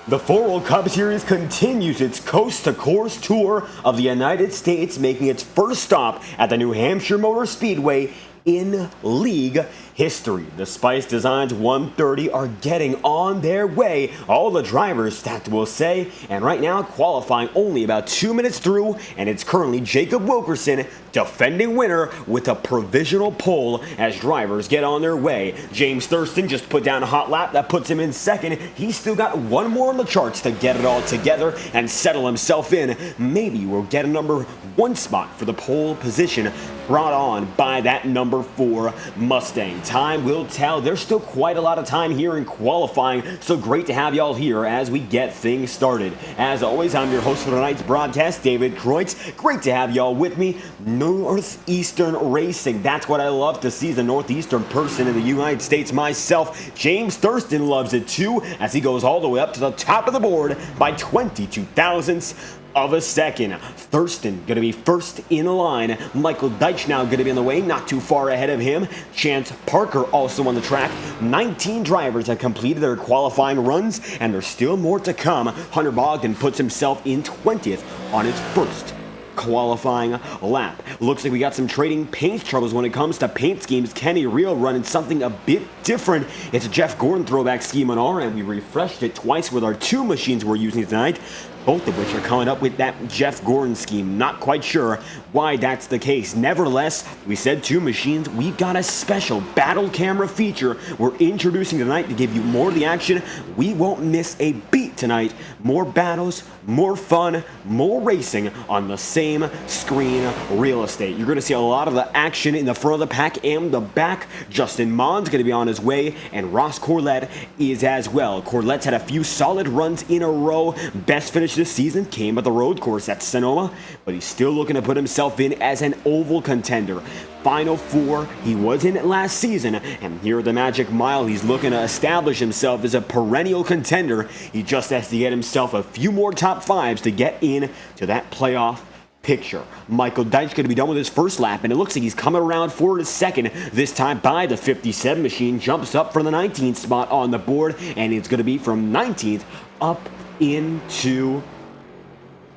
The FORL Cup Series continues its coast-to-course tour of the United States, making its first stop at the New Hampshire Motor Speedway in league history. The Spice Designs 130 are getting on their way. All the drivers stacked, we'll say, and right now qualifying only about 2 minutes through, and it's currently Jacob Wilkerson, defending winner, with a provisional pole as drivers get on their way. James Thurston just put down a hot lap that puts him in second. He's still got one more on the charts to get it all together and settle himself in. Maybe we'll get a number one spot for the pole position brought on by that number 4 Mustang. Time will tell. There's still quite a lot of time here in qualifying, so great to have y'all here as we get things started. As always, I'm your host for tonight's broadcast, David Kreutz. Great to have y'all with me. Northeastern Racing. That's what I love to see, as a Northeastern person in the United States myself. James Thurston loves it too, as he goes all the way up to the top of the board by 22 thousandths of a second. Thurston going to be first in line. Michael Deitch now going to be on the way, not too far ahead of him. Chance Parker also on the track. 19 drivers have completed their qualifying runs, and there's still more to come. Hunter Bogdan puts himself in 20th on his first qualifying lap. Looks like we got some trading paint troubles when it comes to paint schemes. Kenny Real running something a bit different. It's a Jeff Gordon throwback scheme on our end. We refreshed it twice with our 2 machines we're using tonight, both of which are coming up with that Jeff Gordon scheme. Not quite sure why that's the case. Nevertheless, we said 2 machines. We've got a special battle camera feature we're introducing tonight to give you more of the action. We won't miss a beat tonight. More battles, more fun, more racing on the same screen real estate. You're going to see a lot of the action in the front of the pack and the back. Justin Mond's going to be on his way, and Ross Corlett is as well. Corlett's had a few solid runs in a row. Best finish this season came at the road course at Sonoma, but he's still looking to put himself in as an oval contender. Final 4, he was in it last season, and here at the Magic Mile, he's looking to establish himself as a perennial contender. He just has to get himself a few more top 5s to get in to that playoff picture. Michael Deitch going to be done with his first lap, and it looks like he's coming around for his second, this time by the 57 machine. Jumps up from the 19th spot on the board, and it's going to be from 19th up into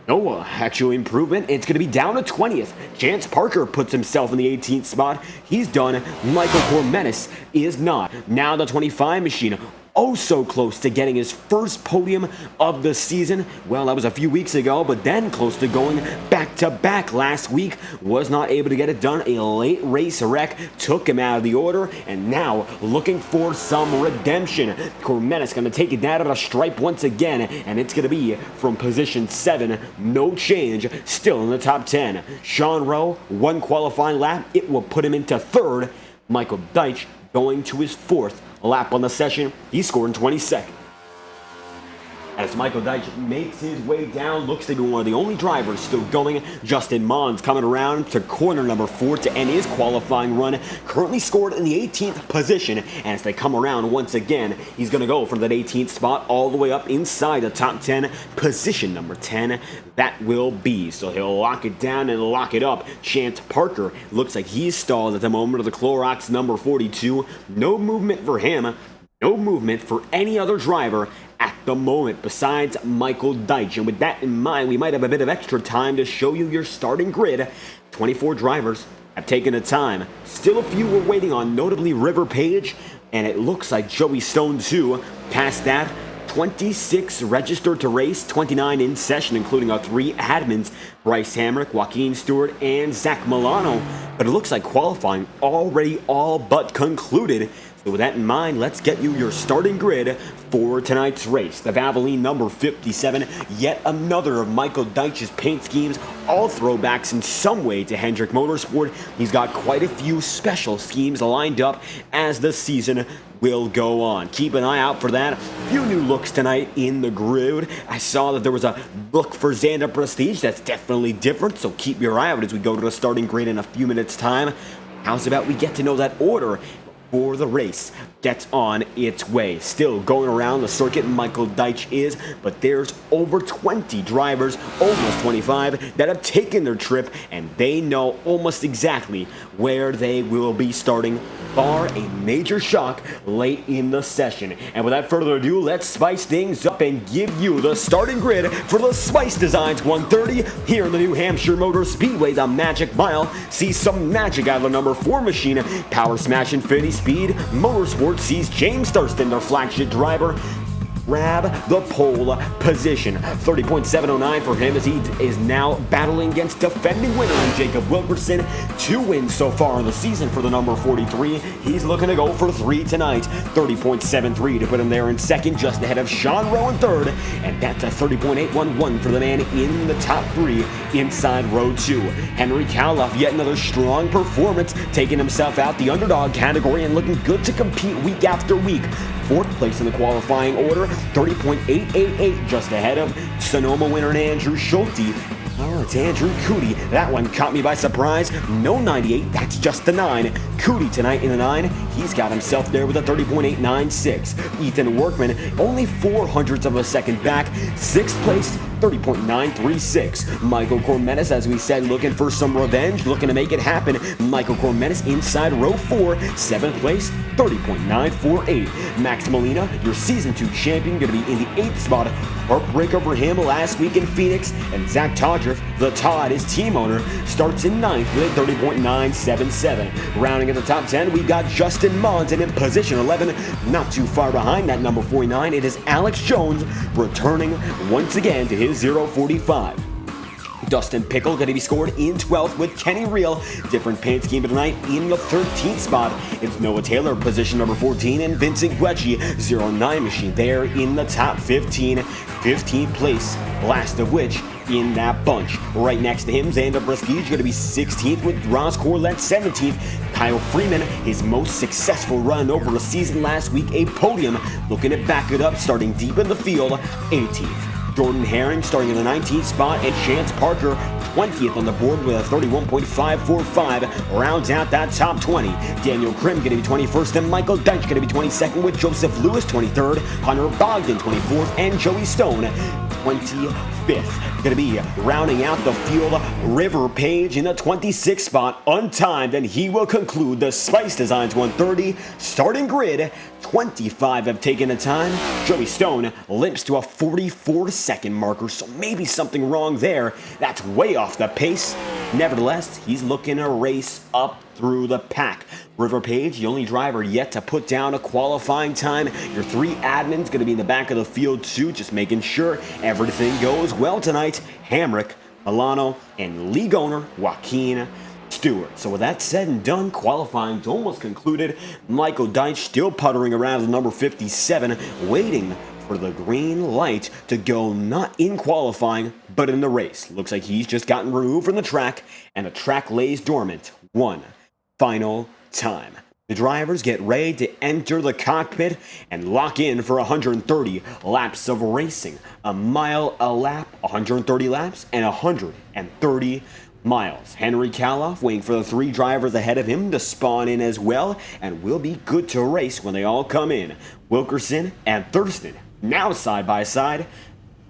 actual improvement. It's going to be down to 20th. Chance Parker puts himself in the 18th spot. He's done. Michael Cormenis is not. Now the 25 machine, oh so close to getting his first podium of the season. Well, that was a few weeks ago, but then close to going back-to-back last week. Was not able to get it done. A late race wreck took him out of the order, and now looking for some redemption. Cormenis going to take it down at a stripe once again, and it's going to be from position 7. No change. Still in the top 10. Sean Rowe, 1 qualifying lap. It will put him into 3rd. Michael Deitch going to his 4th lap on the session. He scored in 22nd. As Michael Deitch makes his way down, looks to be one of the only drivers still going. Justin Mons coming around to corner number 4 to end his qualifying run. Currently scored in the 18th position, and as they come around once again, he's going to go from that 18th spot all the way up inside the top 10, position number 10. That will be. So he'll lock it down and lock it up. Chance Parker looks like he's stalled at the moment of the Clorox number 42. No movement for him. No movement for any other driver at the moment besides Michael Deitch. And with that in mind, we might have a bit of extra time to show you your starting grid. 24 drivers have taken the time. Still a few we're waiting on, notably River Page, and it looks like Joey Stone too. Past that, 26 registered to race, 29 in session, including our 3 admins, Bryce Hamrick, Joaquin Stewart, and Zach Milano. But it looks like qualifying already all but concluded. So with that in mind, let's get you your starting grid for tonight's race. The Valvoline number 57, yet another of Michael Deitch's paint schemes, all throwbacks in some way to Hendrick Motorsport. He's got quite a few special schemes lined up as the season will go on. Keep an eye out for that. A few new looks tonight in the grid. I saw that there was a look for Xander Prestige that's definitely different, so keep your eye out as we go to the starting grid in a few minutes' time. How's about we get to know that order for the race gets on its way. Still going around the circuit, Michael Deitch is, but there's over 20 drivers, almost 25, that have taken their trip, and they know almost exactly where they will be starting far a major shock late in the session. And without further ado, let's spice things up and give you the starting grid for the Spice Designs 130 here in the New Hampshire Motor Speedway. The Magic Mile sees some magic out of the number 4 machine. Power Smash Infinity Speed Motorsport sees James Thurston, their flagship driver, grab the pole position. 30.709 for him as he is now battling against defending winner Jacob Wilkerson. 2 wins so far in the season for the number 43. He's looking to go for 3 tonight. 30.73 to put him there in second, just ahead of Sean Rowe in third. And that's a 30.811 for the man in the top 3 inside row 2. Henry Caloff, yet another strong performance, taking himself out the underdog category and looking good to compete week after week. 4th place in the qualifying order, 30.888, just ahead of Sonoma winner Andrew Schulte. Oh, it's Andrew Cootie. That one caught me by surprise. No 98, that's just the 9. Cootie tonight in the 9. He's got himself there with a 30.896. Ethan Workman, only 0.04 of a second back. 6th place, 30.936. Michael Cormetis, as we said, looking for some revenge, looking to make it happen. Michael Cormetis inside row 4, 7th place, 30.948. Max Molina, your season 2 champion, going to be in the 8th spot. Heartbreaker for him last week in Phoenix. And Zach Todriff, the Todd, his team owner, starts in 9th with a 30.977. Rounding at the top 10, we've got Justin Mons, and in position 11, not too far behind that number 49, it is Alex Jones, returning once again to his 0.45. Dustin Pickle going to be scored in 12th with Kenny Reel. Different paint scheme tonight in the 13th spot. It's Noah Taylor, position number 14, and Vincent Guecci, 09 machine there in the top 15. 15th place, last of which in that bunch. Right next to him, Xander Prestige going to be 16th with Ross Corlett 17th. Kyle Freeman, his most successful run over a season last week, a podium, looking to back it up, starting deep in the field, 18th. Jordan Herring starting in the 19th spot, and Chance Parker 20th on the board with a 31.545, rounds out that top 20. Daniel Krim going to be 21st, and Michael Deitch going to be 22nd with Joseph Lewis 23rd, Hunter Bogdan 24th, and Joey Stone 25th. Going to be rounding out the field, River Page in the 26th spot, untimed, and he will conclude the Spice Designs 130 starting grid. 25 have taken the time. Joey Stone limps to a 44-second marker, so maybe something wrong there. That's way off the pace. Nevertheless, he's looking to race up through the pack. River Page, the only driver yet to put down a qualifying time. Your 3 admins going to be in the back of the field too, just making sure everything goes well tonight. Hamrick, Milano, and league owner Joaquin Stewart. So with that said and done, qualifying's almost concluded. Michael Deitch still puttering around the number 57, waiting for the green light to go, not in qualifying, but in the race. Looks like he's just gotten removed from the track, and the track lays dormant one final time. The drivers get ready to enter the cockpit and lock in for 130 laps of racing. A mile a lap, 130 laps, and 130 miles. Henry Caloff waiting for the 3 drivers ahead of him to spawn in as well, and will be good to race when they all come in. Wilkerson and Thurston now side by side,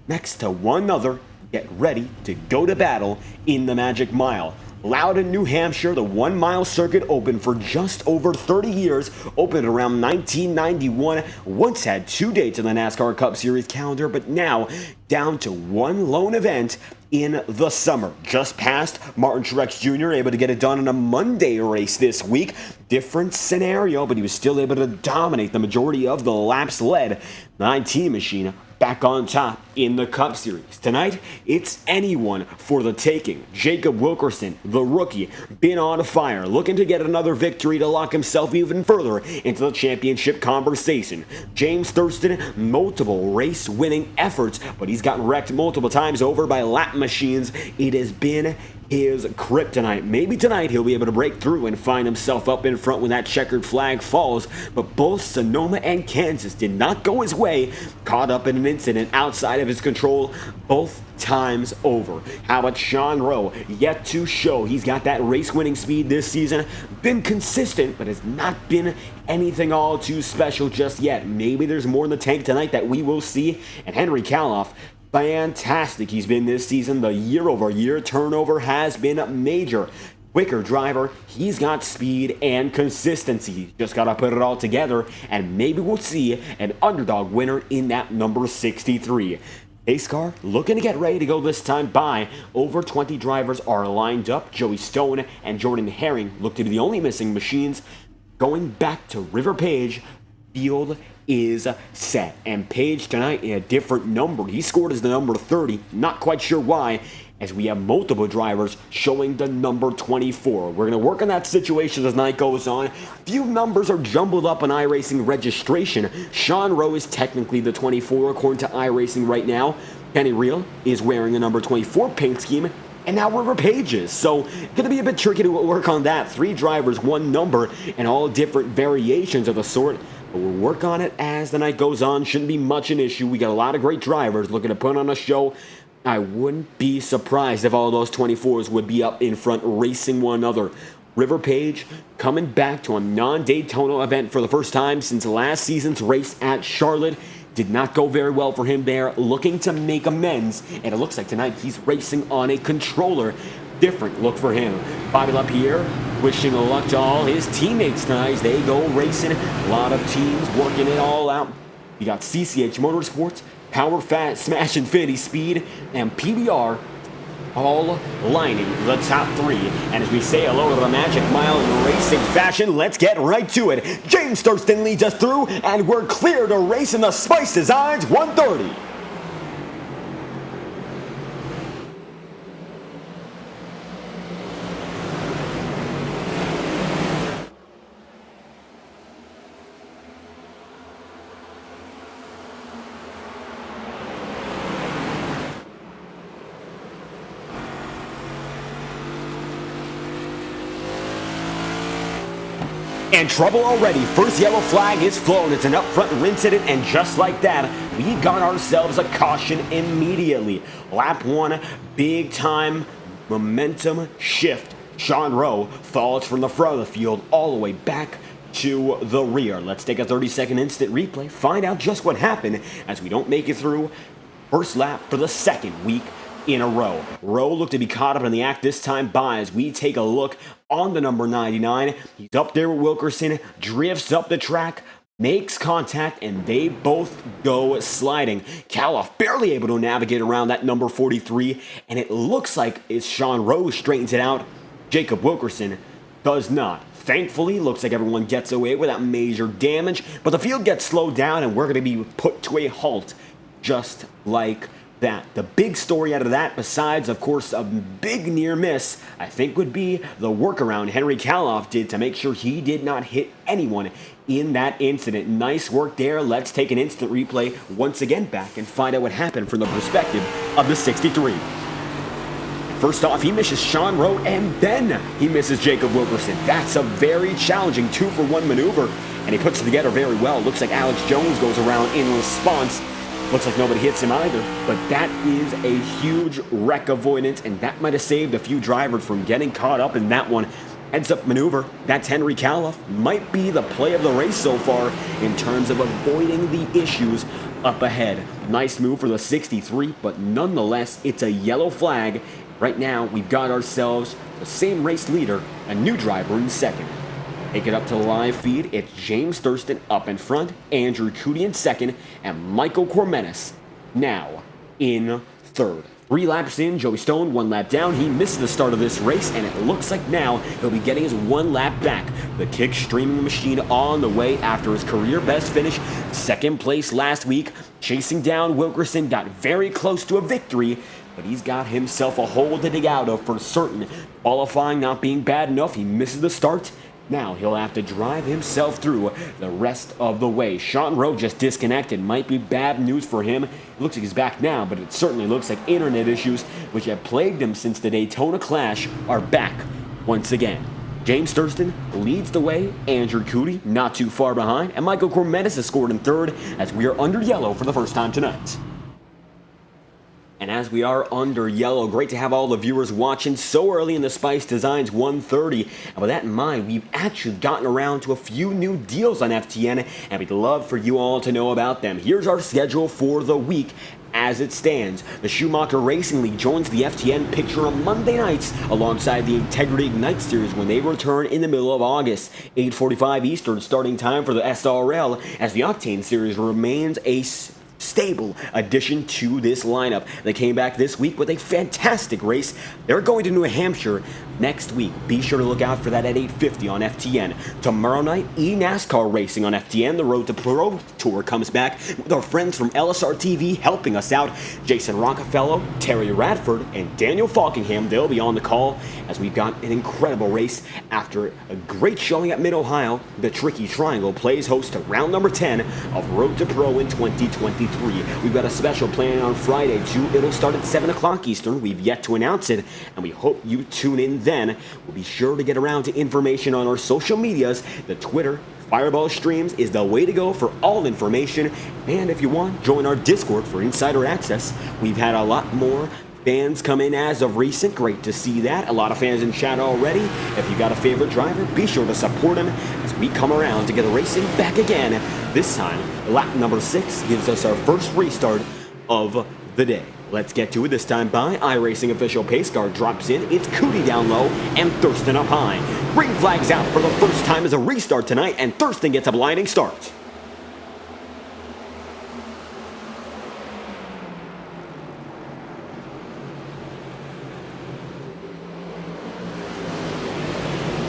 next to one another, get ready to go to battle in the Magic Mile. Loudon, New Hampshire, the 1 mile circuit opened for just over 30 years, opened around 1991, once had 2 dates in the NASCAR Cup Series calendar, but now down to 1 lone event in the summer. Just past Martin Truex Jr., able to get it done in a Monday race this week. Different scenario, but he was still able to dominate the majority of the laps led. 19 machine back on top in the Cup Series. Tonight, it's anyone for the taking. Jacob Wilkerson, the rookie, been on fire, looking to get another victory to lock himself even further into the championship conversation. James Thurston, multiple race-winning efforts, but he's gotten wrecked multiple times over by lap machines. It has been his kryptonite. Maybe tonight he'll be able to break through and find himself up in front when that checkered flag falls, but both Sonoma and Kansas did not go his way, caught up in an incident outside of his control both times over. How about Sean Rowe? Yet to show he's got that race-winning speed this season. Been consistent, but has not been anything all too special just yet. Maybe there's more in the tank tonight that we will see. And Henry Caloff, fantastic he's been this season. The year-over-year turnover has been major. quicker driver. He's got speed and consistency. He's just got to put it all together, and maybe we'll see an underdog winner in that number 63. Pace car looking to get ready to go this time by. Over 20 drivers are lined up. Joey Stone and Jordan Herring look to be the only missing machines. Going back to River Page, field is set. And Page tonight in a different number. He scored as the number 30. Not quite sure why, as we have multiple drivers showing the number 24. We're going to work on that situation as night goes on. Few numbers are jumbled up on iRacing registration. Sean Rowe is technically the 24 according to iRacing right now. Kenny Reel is wearing the number 24 paint scheme. And now River Pages. So, going to be a bit tricky to work on that. 3 drivers, 1 number, and all different variations of the sort. But we'll work on it as the night goes on. Shouldn't be much an issue. We got a lot of great drivers looking to put on a show. I wouldn't be surprised if all those 24s would be up in front racing one another. River Page coming back to a non-Daytona event for the first time since last season's race at Charlotte. Did not go very well for him there, looking to make amends, and it looks like tonight he's racing on a controller. Different look for him. Bobby LaPierre wishing luck to all his teammates tonight as they go racing. A lot of teams working it all out. You got CCH Motorsports, Power Fat, Smash Infinity Speed, and PBR all lining the top 3. And as we say hello to the Magic Mile in racing fashion, let's get right to it. James Thurston leads us through, and we're clear to race in the Spice Designs 130. And trouble already. First yellow flag is flown. It's an up front incident, and just like that, we got ourselves a caution immediately. Lap 1, big time momentum shift. Sean Rowe falls from the front of the field all the way back to the rear. Let's take a 30-second instant replay, find out just what happened as we don't make it through first lap for the second week in a row. Rowe looked to be caught up in the act this time by as we take a look on the number 99. He's up there with Wilkerson, drifts up the track, makes contact, and they both go sliding. Caloff barely able to navigate around that number 43, and it looks like it's Sean Rowe straightens it out. Jacob Wilkerson does not. Thankfully, looks like everyone gets away without major damage, but the field gets slowed down, and we're going to be put to a halt just like that. The big story out of that, besides, of course, a big near miss, I think would be the workaround Henry Caloff did to make sure he did not hit anyone in that incident. Nice work there. Let's take an instant replay once again back and find out what happened from the perspective of the 63. First off, he misses Sean Rowe, and then he misses Jacob Wilkerson. That's a very challenging 2-for-1 maneuver, and he puts it together very well. Looks like Alex Jones goes around in response. Looks like nobody hits him either, but that is a huge wreck avoidance, and that might have saved a few drivers from getting caught up in that one. Heads-up maneuver, that's Henry Caloff. Might be the play of the race so far in terms of avoiding the issues up ahead. Nice move for the 63, but nonetheless, it's a yellow flag. Right now, we've got ourselves the same race leader, a new driver in second. Take it up to the live feed. It's James Thurston up in front, Andrew Cootie in second, and Michael Cormenis now in third. 3 laps in, Joey Stone 1 lap down. He missed the start of this race, and it looks like now he'll be getting his 1 lap back. The kick streaming the machine on the way after his career best finish, second place last week. Chasing down Wilkerson, got very close to a victory, but he's got himself a hole to dig out of for certain. Qualifying not being bad enough, he misses the start. Now he'll have to drive himself through the rest of the way. Sean Rowe just disconnected. Might be bad news for him. It looks like he's back now, but it certainly looks like internet issues, which have plagued him since the Daytona Clash, are back once again. James Thurston leads the way. Andrew Cootie not too far behind. And Michael Cormenis has scored in third as we are under yellow for the first time tonight. And as we are under yellow, great to have all the viewers watching so early in the Spice Designs 130. And with that in mind, we've actually gotten around to a few new deals on FTN, and we'd love for you all to know about them. Here's our schedule for the week. As it stands, the Schumacher Racing League joins the FTN picture on Monday nights alongside the Integrity Ignite Series when they return in the middle of August. 8:45 Eastern starting time for the SRL, as the Octane Series remains a stable addition to this lineup. They came back this week with a fantastic race. They're going to New Hampshire next week. Be sure to look out for that at 8:50 on FTN. Tomorrow night, NASCAR Racing on FTN. The Road to Pro Tour comes back with our friends from LSR TV helping us out. Jason Rockefeller, Terry Radford, and Daniel Falkingham. They'll be on the call as we've got an incredible race. After a great showing at Mid-Ohio, the Tricky Triangle plays host to round number 10 of Road to Pro in 2023. We've got a special planned on Friday too. It'll start at 7 o'clock Eastern. We've yet to announce it, and we hope you tune in then. We'll be sure to get around to information on our social medias. The Twitter Fireball Streams is the way to go for all information. And if you want, join our Discord for insider access. We've had a lot more fans come in as of recent. Great to see that. A lot of fans in chat already. If you got a favorite driver, be sure to support him as we come around to get the racing back again. This time, lap number 6 gives us our first restart of the day. Let's get to it this time by iRacing official pace car drops in. It's Cootie down low and Thurston up high. Green flags out for the first time as a restart tonight, and Thurston gets a blinding start.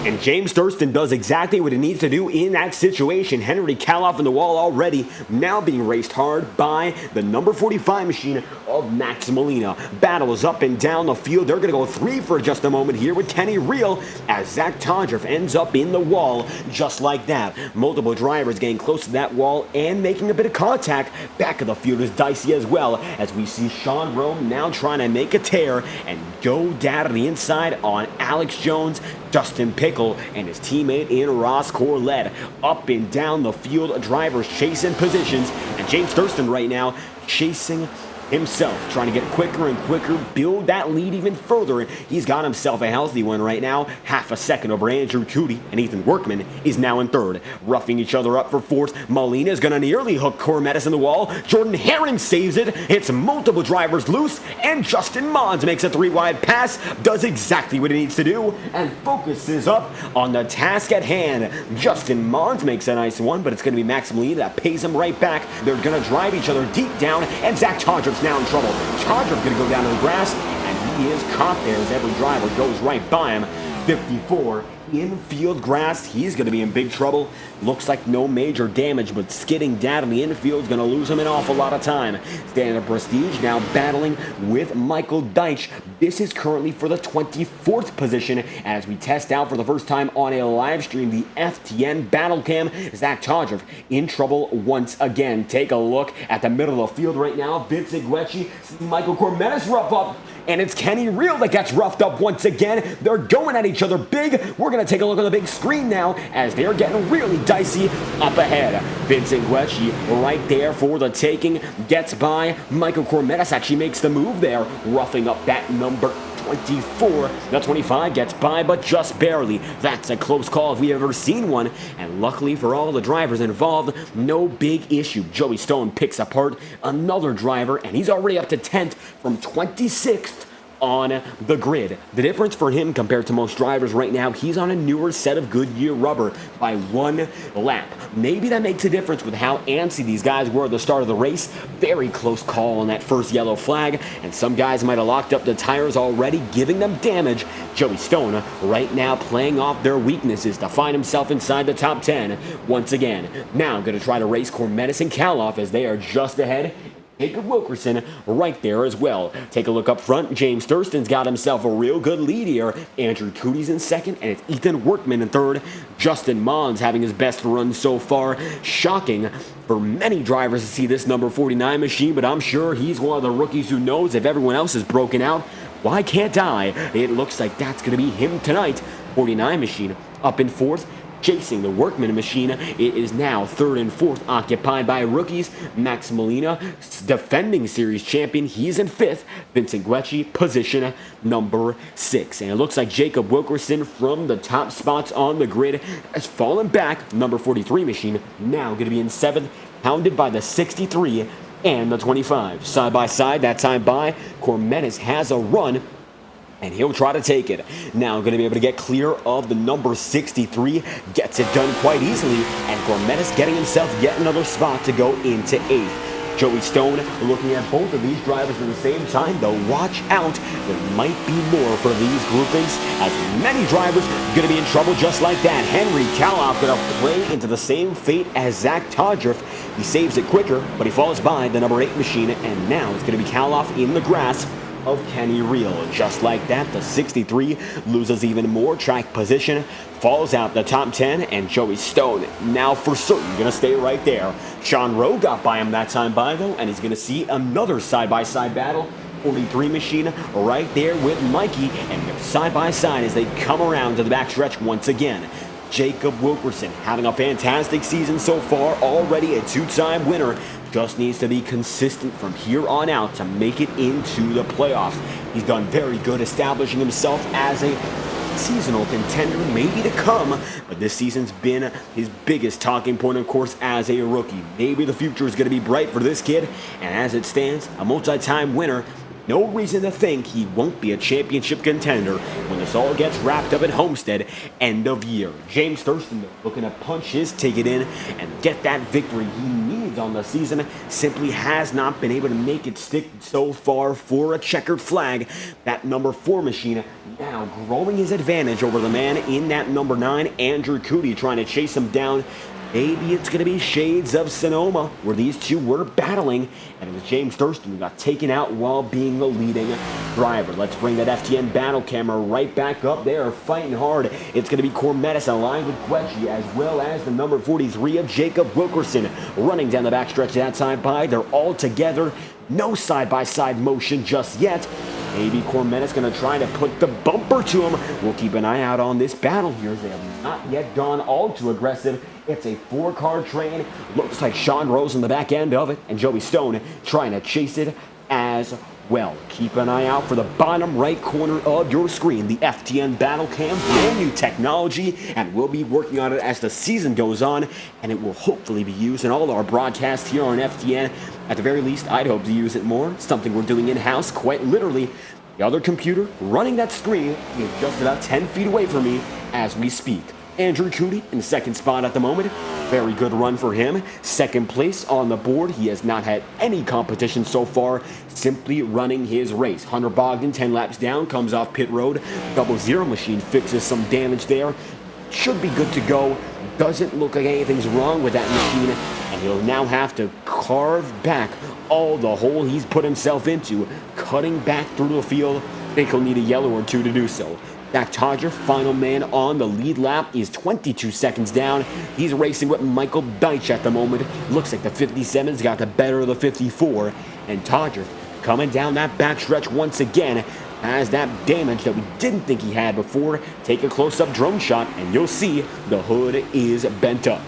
And James Thurston does exactly what he needs to do in that situation. Henry Caloff in the wall already, now being raced hard by the number 45 machine of Max Molina. Battles up and down the field. They're going to go 3 for just a moment here with Kenny Reel as Zach Todriff ends up in the wall just like that. Multiple drivers getting close to that wall and making a bit of contact. Back of the field is dicey as well as we see Sean Rome now trying to make a tear and go down to the inside on Alex Jones, Justin Pickle, and his teammate in Ross Corlett. Up and down the field, drivers chasing positions, and James Thurston right now chasing himself, trying to get quicker and quicker, build that lead even further. He's got himself a healthy one right now, half a second over Andrew Cootie, and Ethan Workman is now in third. Roughing each other up for fourth, Molina is going to nearly hook Cormettis in the wall. Jordan Herring saves it. It's multiple drivers loose, and Justin Mons makes a 3-wide pass, does exactly what he needs to do, and focuses up on the task at hand. Justin Mons makes a nice one, but it's going to be Max Molina that pays him right back. They're going to drive each other deep down, and Zach Todriff's now in trouble. Todriff going to go down to the grass, and he is caught there as every driver goes right by him. 54 infield grass. He's going to be in big trouble. Looks like no major damage, but skidding down in the infield is going to lose him an awful lot of time. Standard Prestige now battling with Michael Deitch. This is currently for the 24th position as we test out for the first time on a live stream the FTN Battle Cam. Zach Todriff in trouble once again. Take a look at the middle of the field right now. Vince Iguechi, Michael Cormettis rough up, and it's Kenny Reel that gets roughed up once again. They're going at each other big. We're going to take a look on the big screen now as they're getting really dicey up ahead. Vincent Guecci right there for the taking. Gets by. Michael Cormettis actually makes the move there, roughing up that number 24. The 25 gets by, but just barely. That's a close call if we've ever seen one. And luckily for all the drivers involved, no big issue. Joey Stone picks apart another driver, and he's already up to 10th from 26th on the grid. The difference for him compared to most drivers right now, he's on a newer set of Goodyear rubber by 1 lap. Maybe that makes a difference with how antsy these guys were at the start of the race. Very close call on that first yellow flag, and some guys might have locked up the tires already, giving them damage. Joey Stone right now playing off their weaknesses to find himself inside the top 10 once again. Now going to try to race Cormettis and Caloff as they are just ahead. Jacob Wilkerson right there as well. Take a look up front. James Thurston's got himself a real good lead here. Andrew Cootie's in second, and it's Ethan Workman in third. Justin Mons having his best run so far. Shocking for many drivers to see this number 49 machine, but I'm sure he's one of the rookies who knows if everyone else is broken out, why can't I? It looks like that's going to be him tonight. 49 machine up in fourth. Chasing the Workman machine, it is now 3rd and 4th, occupied by rookies. Max Molina, defending series champion, he's in 5th. Vincent Guecci, position number 6. And it looks like Jacob Wilkerson from the top spots on the grid has fallen back. Number 43 machine now going to be in 7th, hounded by the 63 and the 25. Side by side, that time by, Cormetis has a run, and he'll try to take it. Now going to be able to get clear of the number 63. Gets it done quite easily. And Cormetis getting himself yet another spot to go into 8th. Joey Stone looking at both of these drivers at the same time, though watch out. There might be more for these groupings, as many drivers going to be in trouble just like that. Henry Kaloff going to play into the same fate as Zach Todriff. He saves it quicker, but he falls by the number 8 machine, and now it's going to be Kaloff in the grasp of Kenny Reel. Just like that, the 63 loses even more track position, falls out the top 10, and Joey Stone now for certain going to stay right there. Sean Rowe got by him that time by, though, and he's going to see another side-by-side battle. 43 machine right there with Mikey, and side-by-side as they come around to the backstretch once again. Jacob Wilkerson having a fantastic season so far, already a 2-time winner. Just needs to be consistent from here on out to make it into the playoffs. He's done very good establishing himself as a seasonal contender, maybe to come, but this season's been his biggest talking point, of course, as a rookie. Maybe the future is going to be bright for this kid, and as it stands, a multi-time winner. No reason to think he won't be a championship contender when this all gets wrapped up at Homestead end of year. James Thurston looking to punch his ticket in and get that victory he needs on the season. Simply has not been able to make it stick so far for a checkered flag. That number 4 machine now growing his advantage over the man in that number 9, Andrew Cootie, trying to chase him down. Maybe it's going to be shades of Sonoma, where these two were battling, and it was James Thurston who got taken out while being the leading driver. Let's bring that FTN battle camera right back up there, fighting hard. It's going to be Cormetis aligned with Guecci, as well as the number 43 of Jacob Wilkerson, running down the backstretch that time by. They're all together. No side-by-side motion just yet. Maybe Cormetis going to try to put the bumper to him. We'll keep an eye out on this battle here. They have not yet gone all too aggressive. It's a 4-car train. Looks like Sean Rose on the back end of it, and Joey Stone trying to chase it as well. Keep an eye out for the bottom right corner of your screen, the FTN Battle Cam, brand new technology, and we'll be working on it as the season goes on, and it will hopefully be used in all our broadcasts here on FTN. At the very least, I'd hope to use it more. Something we're doing in-house, quite literally. The other computer running that screen is just about 10 feet away from me as we speak. Andrew Cootie in 2nd spot at the moment. Very good run for him. 2nd place on the board. He has not had any competition so far, simply running his race. Hunter Bogdan, 10 laps down, comes off pit road. 00 machine fixes some damage there. Should be good to go. Doesn't look like anything's wrong with that machine, and he'll now have to carve back all the hole he's put himself into, cutting back through the field. I think he'll need a yellow or two to do so. Zach Todriff, final man on the lead lap, is 22 seconds down. He's racing with Michael Deitch at the moment. Looks like the 57's got the better of the 54. And Todriff coming down that backstretch once again has that damage that we didn't think he had before. Take a close-up drone shot and you'll see the hood is bent up.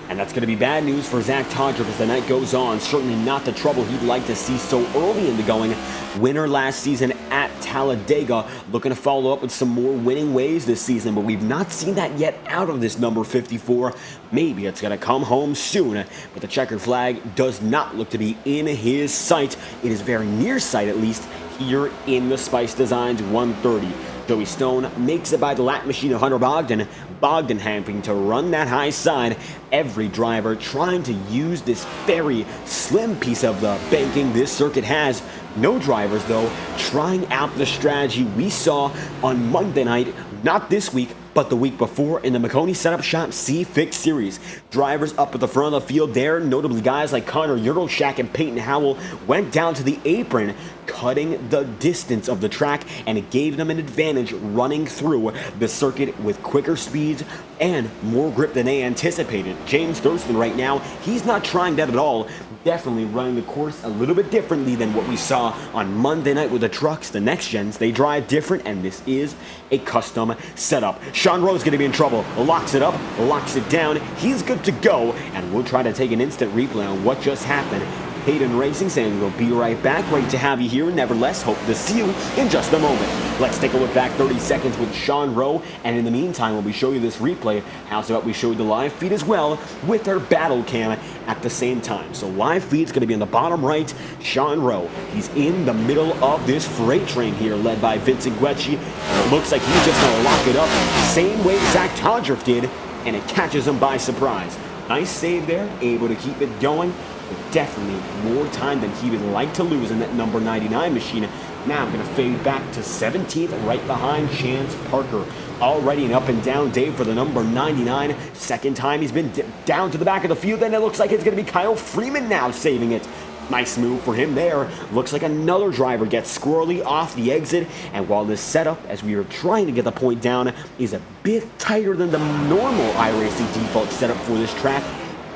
And that's going to be bad news for Zach Todriff as the night goes on. Certainly not the trouble he'd like to see so early in the going. Winner last season at Talladega. Looking to follow up with some more winning ways this season, but we've not seen that yet out of this number 54. Maybe it's going to come home soon, but the checkered flag does not look to be in his sight. It is very near sight, at least, here in the Spice Designs 130. Joey Stone makes it by the lap machine of Hunter Bogdan. Bogdan having to run that high side. Every driver trying to use this very slim piece of the banking this circuit has. No drivers, though, trying out the strategy we saw on Monday night, not this week, but the week before in the McConey Setup Shop C-Fix Series. Drivers up at the front of the field there, notably guys like Connor Yurlshak and Peyton Howell, went down to the apron, cutting the distance of the track, and it gave them an advantage running through the circuit with quicker speeds and more grip than they anticipated. James Thurston right now, he's not trying that at all. Definitely running the course a little bit differently than what we saw on Monday night with the trucks. The next gens, they drive different, and this is a custom setup. Sean Rowe's going to be in trouble. Locks it up, locks it down. He's good to go, and we'll try to take an instant replay on what just happened. Hayden Racing saying we'll be right back. Great to have you here. Nevertheless, hope to see you in just a moment. Let's take a look back 30 seconds with Sean Rowe. And in the meantime, when we show you this replay, how's about we show you the live feed as well with our battle cam at the same time. So live feed's going to be in the bottom right. Sean Rowe, he's in the middle of this freight train here led by Vincent Guecci. It looks like he's just going to lock it up same way Zach Todriff did, and it catches him by surprise. Nice save there, able to keep it going. But definitely more time than he would like to lose in that number 99 machine. Now I'm going to fade back to 17th, right behind Chance Parker. Already an up and down day for the number 99. Second time he's been down to the back of the field, and it looks like it's going to be Kyle Freeman now saving it. Nice move for him there. Looks like another driver gets squirrely off the exit. And while this setup, as we are trying to get the point down, is a bit tighter than the normal iRacing default setup for this track,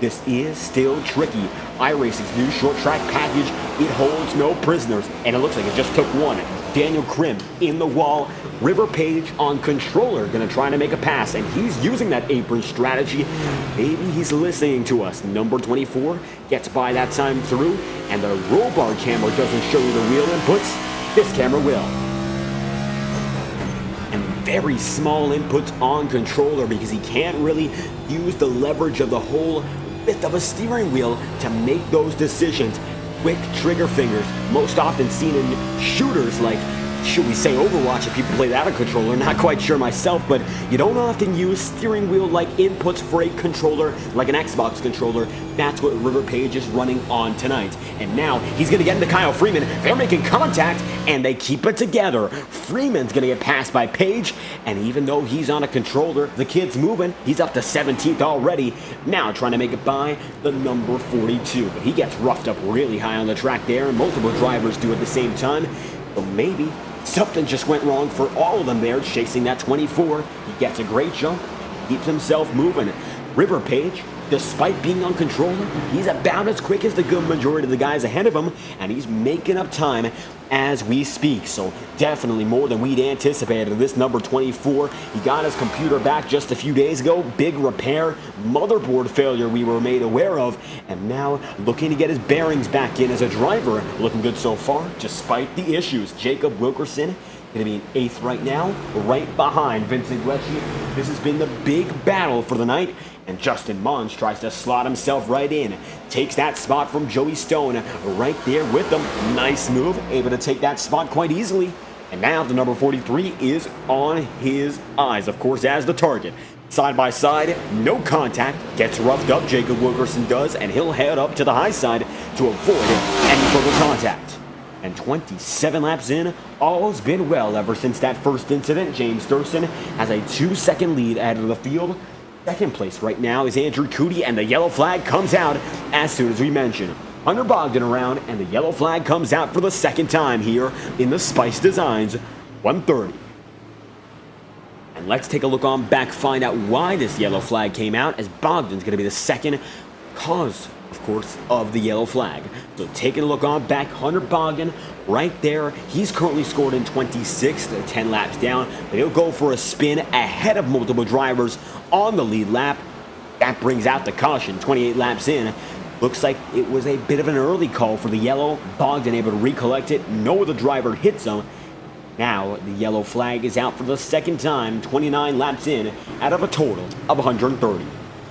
this is still tricky. iRacing's new short track package, it holds no prisoners, and it looks like it just took one. Daniel Krim in the wall. River Page on controller, gonna try to make a pass, and he's using that apron strategy. Maybe he's listening to us. Number 24 gets by that time through, and the roll bar camera doesn't show you the wheel inputs. This camera will. And very small inputs on controller because he can't really use the leverage of the whole bit of a steering wheel to make those decisions. Quick trigger fingers, most often seen in shooters like, should we say, Overwatch, if people play that on controller. Not quite sure myself, but you don't often use steering wheel-like inputs for a controller like an Xbox controller. That's what River Page is running on tonight. And now he's going to get into Kyle Freeman. They're making contact, and they keep it together. Freeman's going to get passed by Page, and even though he's on a controller, the kid's moving. He's up to 17th already. Now trying to make it by the number 42. But he gets roughed up really high on the track there, and multiple drivers do at the same time. But maybe something just went wrong for all of them there, chasing that 24. He gets a great jump, keeps himself moving. River Page, despite being on controller, he's about as quick as the good majority of the guys ahead of him, and he's making up time as we speak. So definitely more than we'd anticipated. This number 24, he got his computer back just a few days ago. Big repair, motherboard failure we were made aware of, and now looking to get his bearings back in as a driver. Looking good so far, despite the issues. Jacob Wilkerson going to be in 8th right now, right behind Vincent Guecci. This has been the big battle for the night, and Justin Mons tries to slot himself right in. Takes that spot from Joey Stone right there with him. Nice move, able to take that spot quite easily. And now the number 43 is on his eyes, of course, as the target. Side by side, no contact, gets roughed up, Jacob Wilkerson does, and he'll head up to the high side to avoid any further contact. And 27 laps in, all's been well ever since that first incident. James Thurston has a 2-second lead ahead of the field. Second place right now is Andrew Cootie, and the yellow flag comes out as soon as we mentioned. Hunter Bogdan around, and the yellow flag comes out for the second time here in the Spice Designs 130. And let's take a look on back, find out why this yellow flag came out, as Bogdan's going to be the second cause, of course, of the yellow flag. So taking a look on back, Hunter Bogdan right there. He's currently scored in 26th, 10 laps down, but he'll go for a spin ahead of multiple drivers on the lead lap. That brings out the caution, 28 laps in. Looks like it was a bit of an early call for the yellow. Bogdan able to recollect it. No other driver hits him. Now the yellow flag is out for the second time, 29 laps in, out of a total of 130.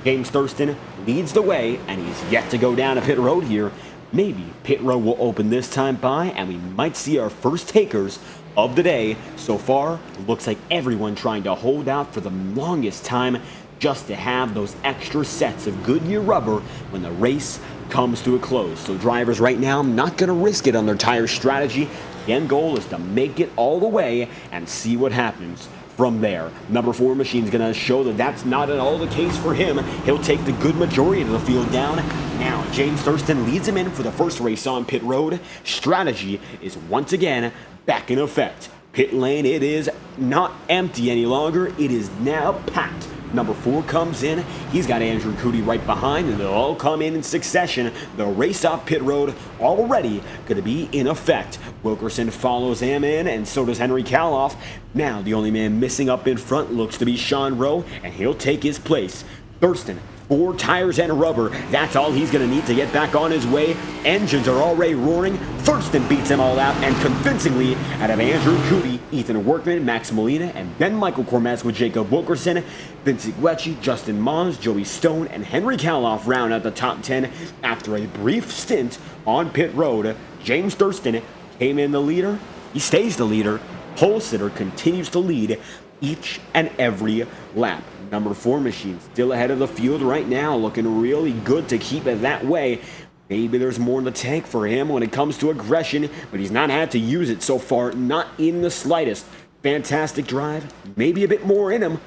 James Thurston leads the way, and he's yet to go down a pit road here. Maybe pit road will open this time by, and we might see our first takers of the day. So far, looks like everyone trying to hold out for the longest time just to have those extra sets of Goodyear rubber when the race comes to a close. So drivers right now not going to risk it on their tire strategy. The end goal is to make it all the way and see what happens from there. Number 4 machine's going to show that that's not at all the case for him. He'll take the good majority of the field down. Now, James Thurston leads him in for the first race on pit road. Strategy is once again back in effect. Pit lane, it is not empty any longer. It is now packed Number 4 comes in. He's got Andrew Cootie right behind, and they'll all come in succession. The race off pit road already going to be in effect. Wilkerson follows him in, and so does Henry Kaloff. Now, the only man missing up in front looks to be Sean Rowe, and he'll take his place. Thurston, 4 tires and rubber. That's all he's going to need to get back on his way. Engines are already roaring. Thurston beats them all out, and convincingly out of Andrew Cootie, Ethan Workman, Max Molina, and then Michael Cormez with Jacob Wilkerson. Vince Guecci, Justin Mons, Joey Stone, and Henry Kaloff round out the top 10 after a brief stint on pit road. James Thurston came in the leader. He stays the leader. Pole sitter continues to lead each and every lap. Number 4 machine still ahead of the field right now, looking really good to keep it that way. Maybe there's more in the tank for him when it comes to aggression, but he's not had to use it so far, not in the slightest. Fantastic drive, maybe a bit more in him,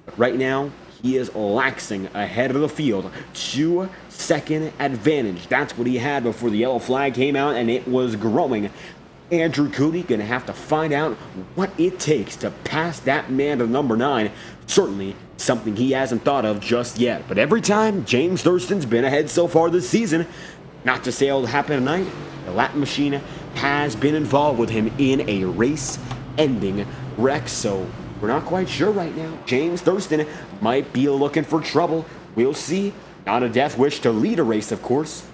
but right now he is laxing ahead of the field. 2-second advantage. That's what he had before the yellow flag came out, and it was growing. Andrew Cootie going to have to find out what it takes to pass that man to number 9. Certainly something he hasn't thought of just yet. But every time, James Thurston's been ahead so far this season. Not to say it'll happen tonight. The lap machine has been involved with him in a race-ending wreck, so we're not quite sure right now. James Thurston might be looking for trouble. We'll see. Not a death wish to lead a race, of course.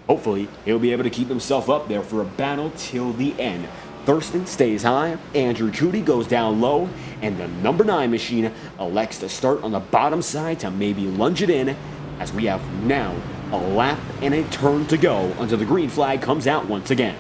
Hopefully, he'll be able to keep himself up there for a battle till the end. Thurston stays high, Andrew Cootie goes down low, and the number 9 machine elects to start on the bottom side to maybe lunge it in, as we have now a lap and a turn to go until the green flag comes out once again.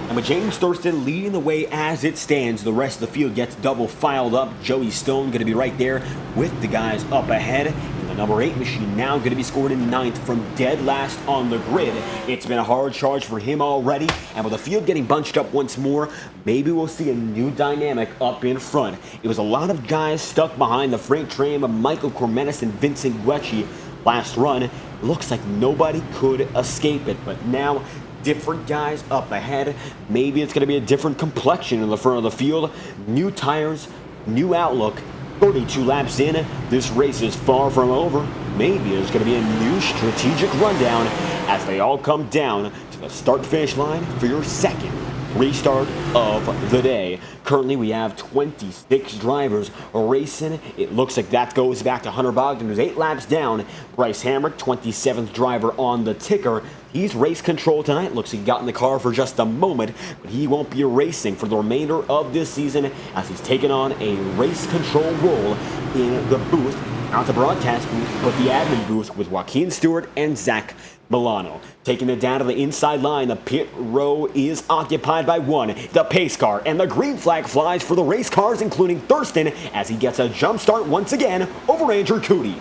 And with James Thurston leading the way as it stands, the rest of the field gets double filed up. Joey Stone going to be right there with the guys up ahead. And the number 8 machine now going to be scored in 9th from dead last on the grid. It's been a hard charge for him already. And with the field getting bunched up once more, maybe we'll see a new dynamic up in front. It was a lot of guys stuck behind the freight train of Michael Cormenis and Vincent Guecci last run. It looks like nobody could escape it, but now different guys up ahead. Maybe it's going to be a different complexion in the front of the field. New tires, new outlook. 32 laps in, this race is far from over. Maybe there's going to be a new strategic rundown as they all come down to the start-finish line for your second restart of the day. Currently, we have 26 drivers racing. It looks like that goes back to Hunter Bogdan, who's 8 laps down. Bryce Hamrick, 27th driver on the ticker. He's race control tonight. Looks like he got in the car for just a moment, but he won't be racing for the remainder of this season as he's taken on a race control role in the booth. Not the broadcast booth, but the admin booth with Joaquin Stewart and Zach Milano. Taking it down to the inside line, the pit row is occupied by 1, the pace car, and the green flag flies for the race cars, including Thurston, as he gets a jump start once again over Andrew Cootie.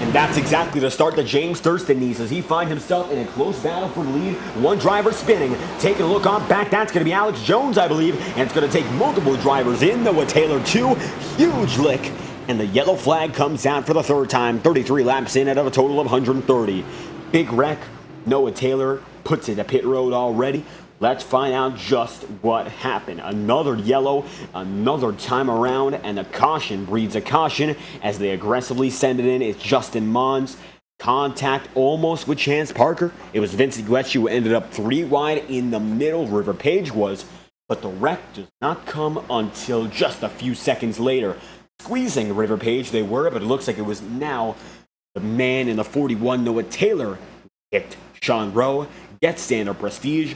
And that's exactly the start that James Thurston needs as he finds himself in a close battle for the lead. One driver spinning. Taking a look on back, that's going to be Alex Jones, I believe. And it's going to take multiple drivers in. Noah Taylor, 2. Huge lick. And the yellow flag comes out for the 3rd time. 33 laps in out of a total of 130. Big wreck. Noah Taylor puts it to pit road already. Let's find out just what happened. Another yellow, another time around, and the caution breeds a caution as they aggressively send it in. It's Justin Mons. Contact almost with Chance Parker. It was Vince Guecci who ended up 3 wide in the middle. River Page was, but the wreck does not come until just a few seconds later. Squeezing River Page they were, but it looks like it was now the man in the 41, Noah Taylor, hit Sean Rowe, gets stand-up prestige.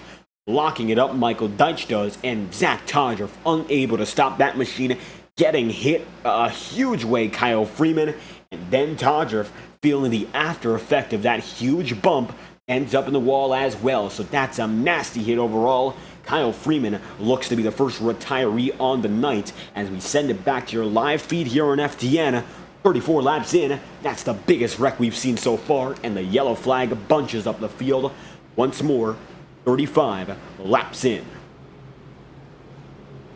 Locking it up, Michael Deitch does, and Zach Todger unable to stop that machine, getting hit a huge way, Kyle Freeman, and then Todger, feeling the after effect of that huge bump, ends up in the wall as well, so that's a nasty hit overall. Kyle Freeman looks to be the first retiree on the night as we send it back to your live feed here on FTN. 34 laps in, that's the biggest wreck we've seen so far, and the yellow flag bunches up the field once more. 35 laps in.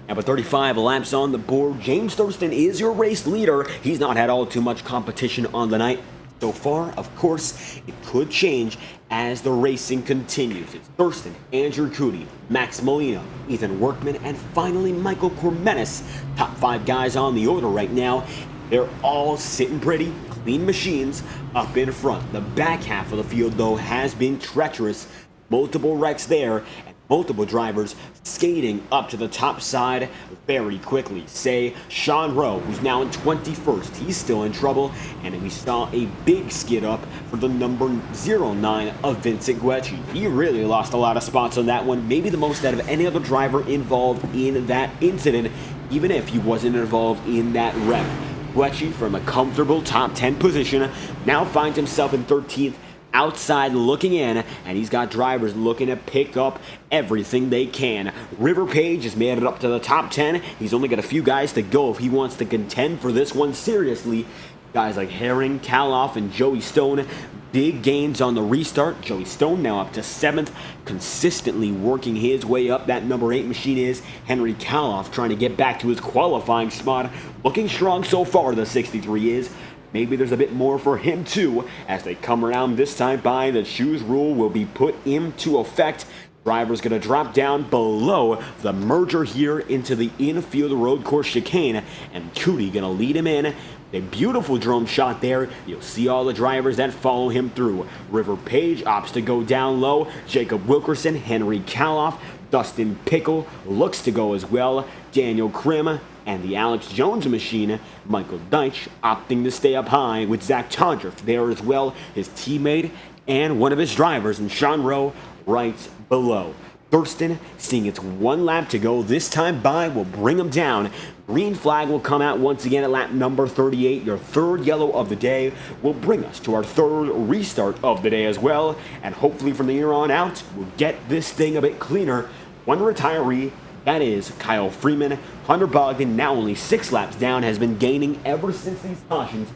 And with 35 laps on the board, James Thurston is your race leader. He's not had all too much competition on the night. So far, of course, it could change as the racing continues. It's Thurston, Andrew Cootie, Max Molina, Ethan Workman, and finally Michael Cormenis. Top 5 guys on the order right now. They're all sitting pretty, clean machines up in front. The back half of the field, though, has been treacherous. Multiple wrecks there, and multiple drivers skating up to the top side very quickly. Say Sean Rowe, who's now in 21st, he's still in trouble, and we saw a big skid up for the number 09 of Vincent Guecci. He really lost a lot of spots on that one, maybe the most out of any other driver involved in that incident, even if he wasn't involved in that wreck. Guecci, from a comfortable top 10 position, now finds himself in 13th, outside looking in, and he's got drivers looking to pick up everything they can. River Page has made it up to the top 10. He's only got a few guys to go if he wants to contend for this one seriously. Guys like Herring, Kaloff, and Joey Stone, big gains on the restart. Joey Stone now up to 7th, consistently working his way up. That number 8 machine is Henry Kaloff, trying to get back to his qualifying spot. Looking strong so far, the 63 is. Maybe there's a bit more for him too. As they come around this time by, the shoes rule will be put into effect. Driver's going to drop down below the merger here into the infield road course chicane, and Cootie going to lead him in. A beautiful drone shot there. You'll see all the drivers that follow him through. River Page opts to go down low. Jacob Wilkerson, Henry Kaloff, Dustin Pickle looks to go as well. Daniel Krim and the Alex Jones machine, Michael Deitch, opting to stay up high with Zach Tondriff there as well, his teammate and one of his drivers, and Sean Rowe right below. Thurston, seeing it's one lap to go, this time by will bring him down. Green flag will come out once again at lap number 38. Your third yellow of the day will bring us to our third restart of the day as well. And hopefully from here on out, we'll get this thing a bit cleaner. One retiree, that is Kyle Freeman. Hunter Bogdan, now only 6 laps down, has been gaining ever since these cautions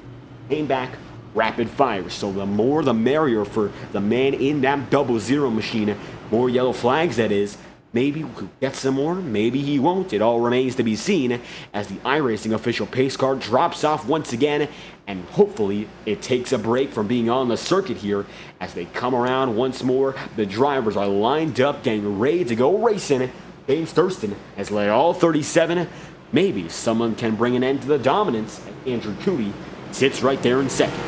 came back rapid fire. So the more the merrier for the man in that 00 machine. More yellow flags, that is. Maybe we'll get some more, maybe he won't. It all remains to be seen as the iRacing official pace car drops off once again, and hopefully it takes a break from being on the circuit here as they come around once more. The drivers are lined up, getting ready to go racing. James Thurston has led all 37. Maybe someone can bring an end to the dominance, as Andrew Cootie sits right there in second.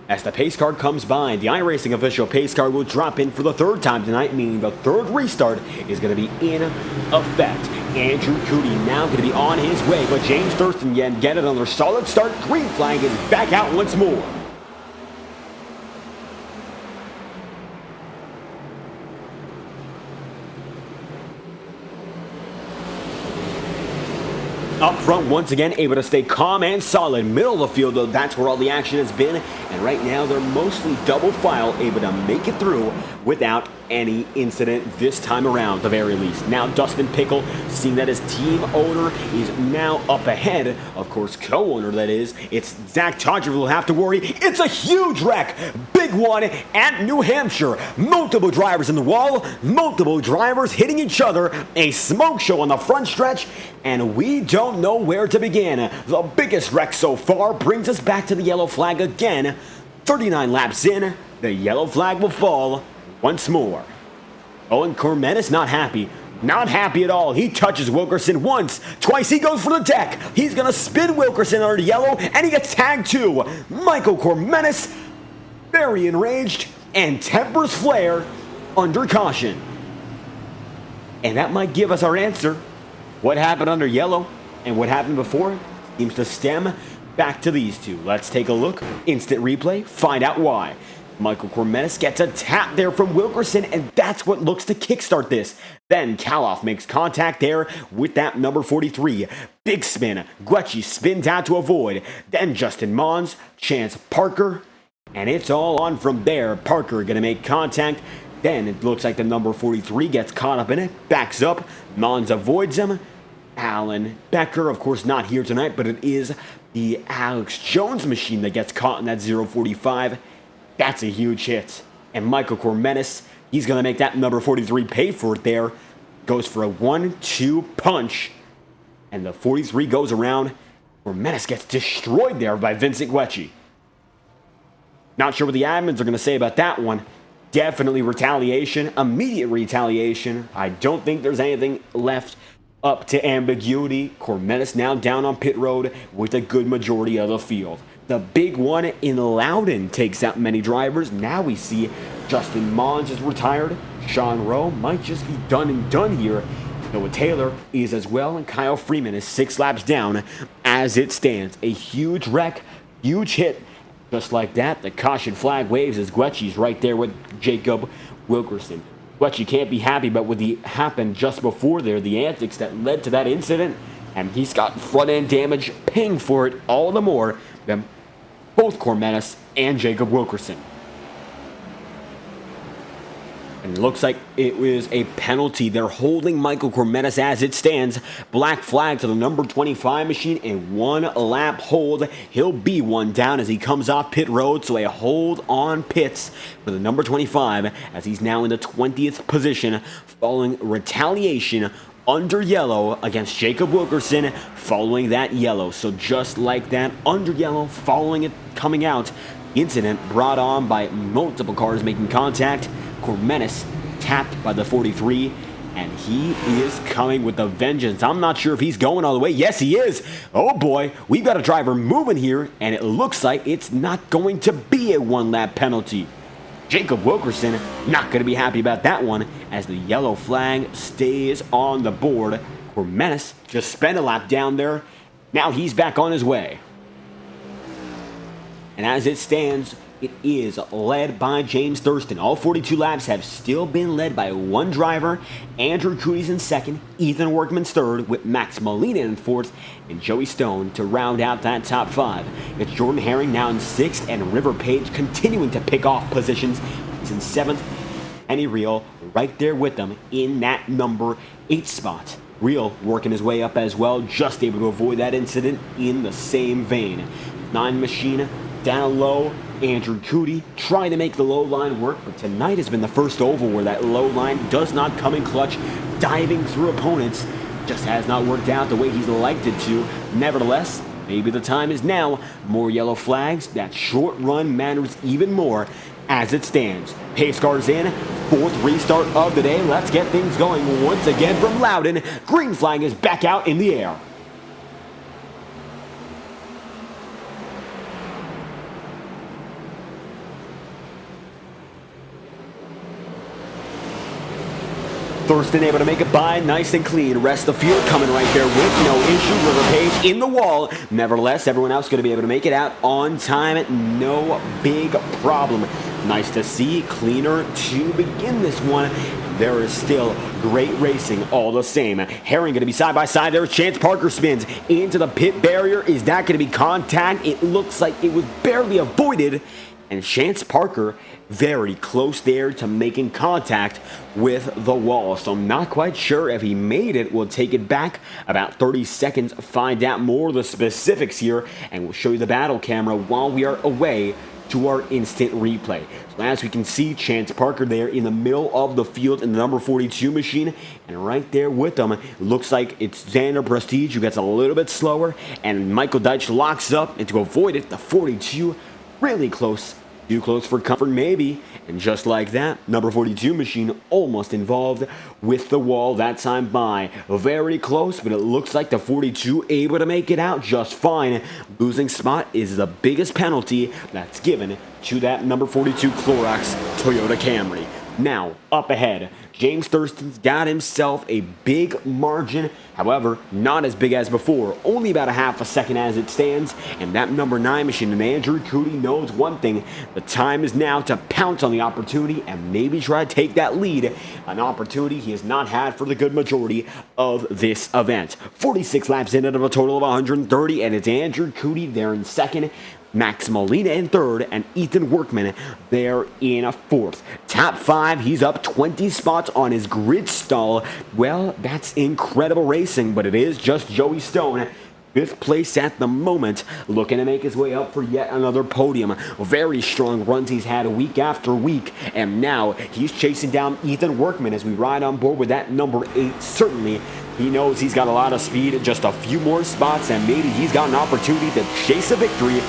As the pace car comes by, the iRacing official pace car will drop in for the third time tonight, meaning the third restart is going to be in effect. Andrew Cootie now going to be on his way, but James Thurston get another solid start. Green flag is back out once more. Up front once again, able to stay calm and solid. Middle of the field, though, that's where all the action has been. And right now, they're mostly double file, able to make it through without any incident this time around, at the very least. Now, Dustin Pickle, seeing that his team owner is now up ahead, of course, co-owner that is, it's Zach Todger will have to worry. It's a huge wreck, big one at New Hampshire. Multiple drivers in the wall, multiple drivers hitting each other, a smoke show on the front stretch, and we don't know where to begin. The biggest wreck so far brings us back to the yellow flag again. 39 laps in, the yellow flag will fall once more. Owen Cormenis not happy. Not happy at all. He touches Wilkerson once, twice. He goes for the deck. He's going to spin Wilkerson under yellow, and he gets tagged too. Michael Cormenis, very enraged, and tempers flare under caution. And that might give us our answer. What happened under yellow and what happened before seems to stem back to these two. Let's take a look. Instant replay. Find out why. Michael Cormenis gets a tap there from Wilkerson, and that's what looks to kickstart this. Then Kaloff makes contact there with that number 43. Big spin. Guecci spins out to avoid. Then Justin Mons, Chance Parker, and it's all on from there. Parker going to make contact. Then it looks like the number 43 gets caught up in it, backs up. Mons avoids him. Alan Becker, of course, not here tonight, but it is the Alex Jones machine that gets caught in that 045. That's a huge hit. And Michael Cormenis, he's going to make that number 43 pay for it there. Goes for a 1-2 punch. and the 43 goes around. Cormenis gets destroyed there by Vincent Guecci. Not sure what the admins are going to say about that one. Definitely retaliation, immediate retaliation. I don't think there's anything left up to ambiguity. Cormenis now down on pit road with a good majority of the field. The big one in Loudon takes out many drivers. Now we see Justin Mons is retired. Sean Rowe might just be done and done here. Noah Taylor is as well, and Kyle Freeman is 6 laps down as it stands. A huge wreck, huge hit. Just like that, the caution flag waves as Guecci's right there with Jacob Wilkerson. Guecci can't be happy about what happened just before there, the antics that led to that incident, and he's got front-end damage paying for it all the more than both Cormenis and Jacob Wilkerson. And it looks like it was a penalty. They're holding Michael Cormenis as it stands. Black flag to the number 25 machine, a 1-lap hold. He'll be one down as he comes off pit road, so a hold on pits for the number 25 as he's now in the 20th position following retaliation under yellow against Jacob Wilkerson following that yellow. So just like that, under yellow following it coming out, incident brought on by multiple cars making contact. Cormenis tapped by the 43, and he is coming with a vengeance. I'm not sure if he's going all the way. Yes, he is. Oh boy, we've got a driver moving here, and it looks like it's not going to be a 1-lap penalty. Jacob Wilkerson not going to be happy about that one as the yellow flag stays on the board. Cormenis just spent a lap down there. Now he's back on his way. And as it stands, it is led by James Thurston. All 42 laps have still been led by one driver. Andrew Coody's in second, Ethan Workman's third, with Max Molina in fourth, and Joey Stone to round out that top 5. It's Jordan Herring now in sixth, and River Page continuing to pick off positions. He's in seventh. Kenny Real right there with them in that number 8 spot. Real working his way up as well, just able to avoid that incident in the same vein. 9 machine down low. Andrew Coody trying to make the low line work, but tonight has been the first oval where that low line does not come in clutch, diving through opponents. Just has not worked out the way he's liked it to. Nevertheless, maybe the time is now. More yellow flags. That short run matters even more as it stands. Pace cars in. 4th restart of the day. Let's get things going once again from Loudon. Green flag is back out in the air. Thurston able to make it by, nice and clean. Rest of the field coming right there with no issue. River Page in the wall. Nevertheless, everyone else going to be able to make it out on time. No big problem. Nice to see. Cleaner to begin this one. There is still great racing all the same. Herring going to be side by side. There's Chance Parker spins into the pit barrier. Is that going to be contact? It looks like it was barely avoided. And Chance Parker very close there to making contact with the wall. So I'm not quite sure if he made it. We'll take it back about 30 seconds, find out more of the specifics here, and we'll show you the battle camera while we are away to our instant replay. So as we can see, Chance Parker there in the middle of the field in the number 42 machine, and right there with them, looks like it's Xander Prestige who gets a little bit slower, and Michael Deitch locks up, and to avoid it, the 42 really close. Too close for comfort, maybe. And just like that, number 42 machine almost involved with the wall that time by. Very close, but it looks like the 42 able to make it out just fine. Losing spot is the biggest penalty that's given to that number 42 Clorox Toyota Camry. Now, up ahead, James Thurston's got himself a big margin. However, not as big as before. Only about a half a second as it stands. And that number 9 machine, and Andrew Coody knows one thing. The time is now to pounce on the opportunity and maybe try to take that lead. An opportunity he has not had for the good majority of this event. 46 laps in out of a total of 130, and it's Andrew Coody there in second. Max Molina in third, and Ethan Workman there in a fourth. Top 5, he's up 20 spots on his grid stall. Well, that's incredible racing, but it is just Joey Stone. 5th place at the moment, looking to make his way up for yet another podium. Very strong runs he's had week after week, and now he's chasing down Ethan Workman as we ride on board with that number 8. Certainly He knows he's got a lot of speed, just a few more spots, and maybe he's got an opportunity to chase a victory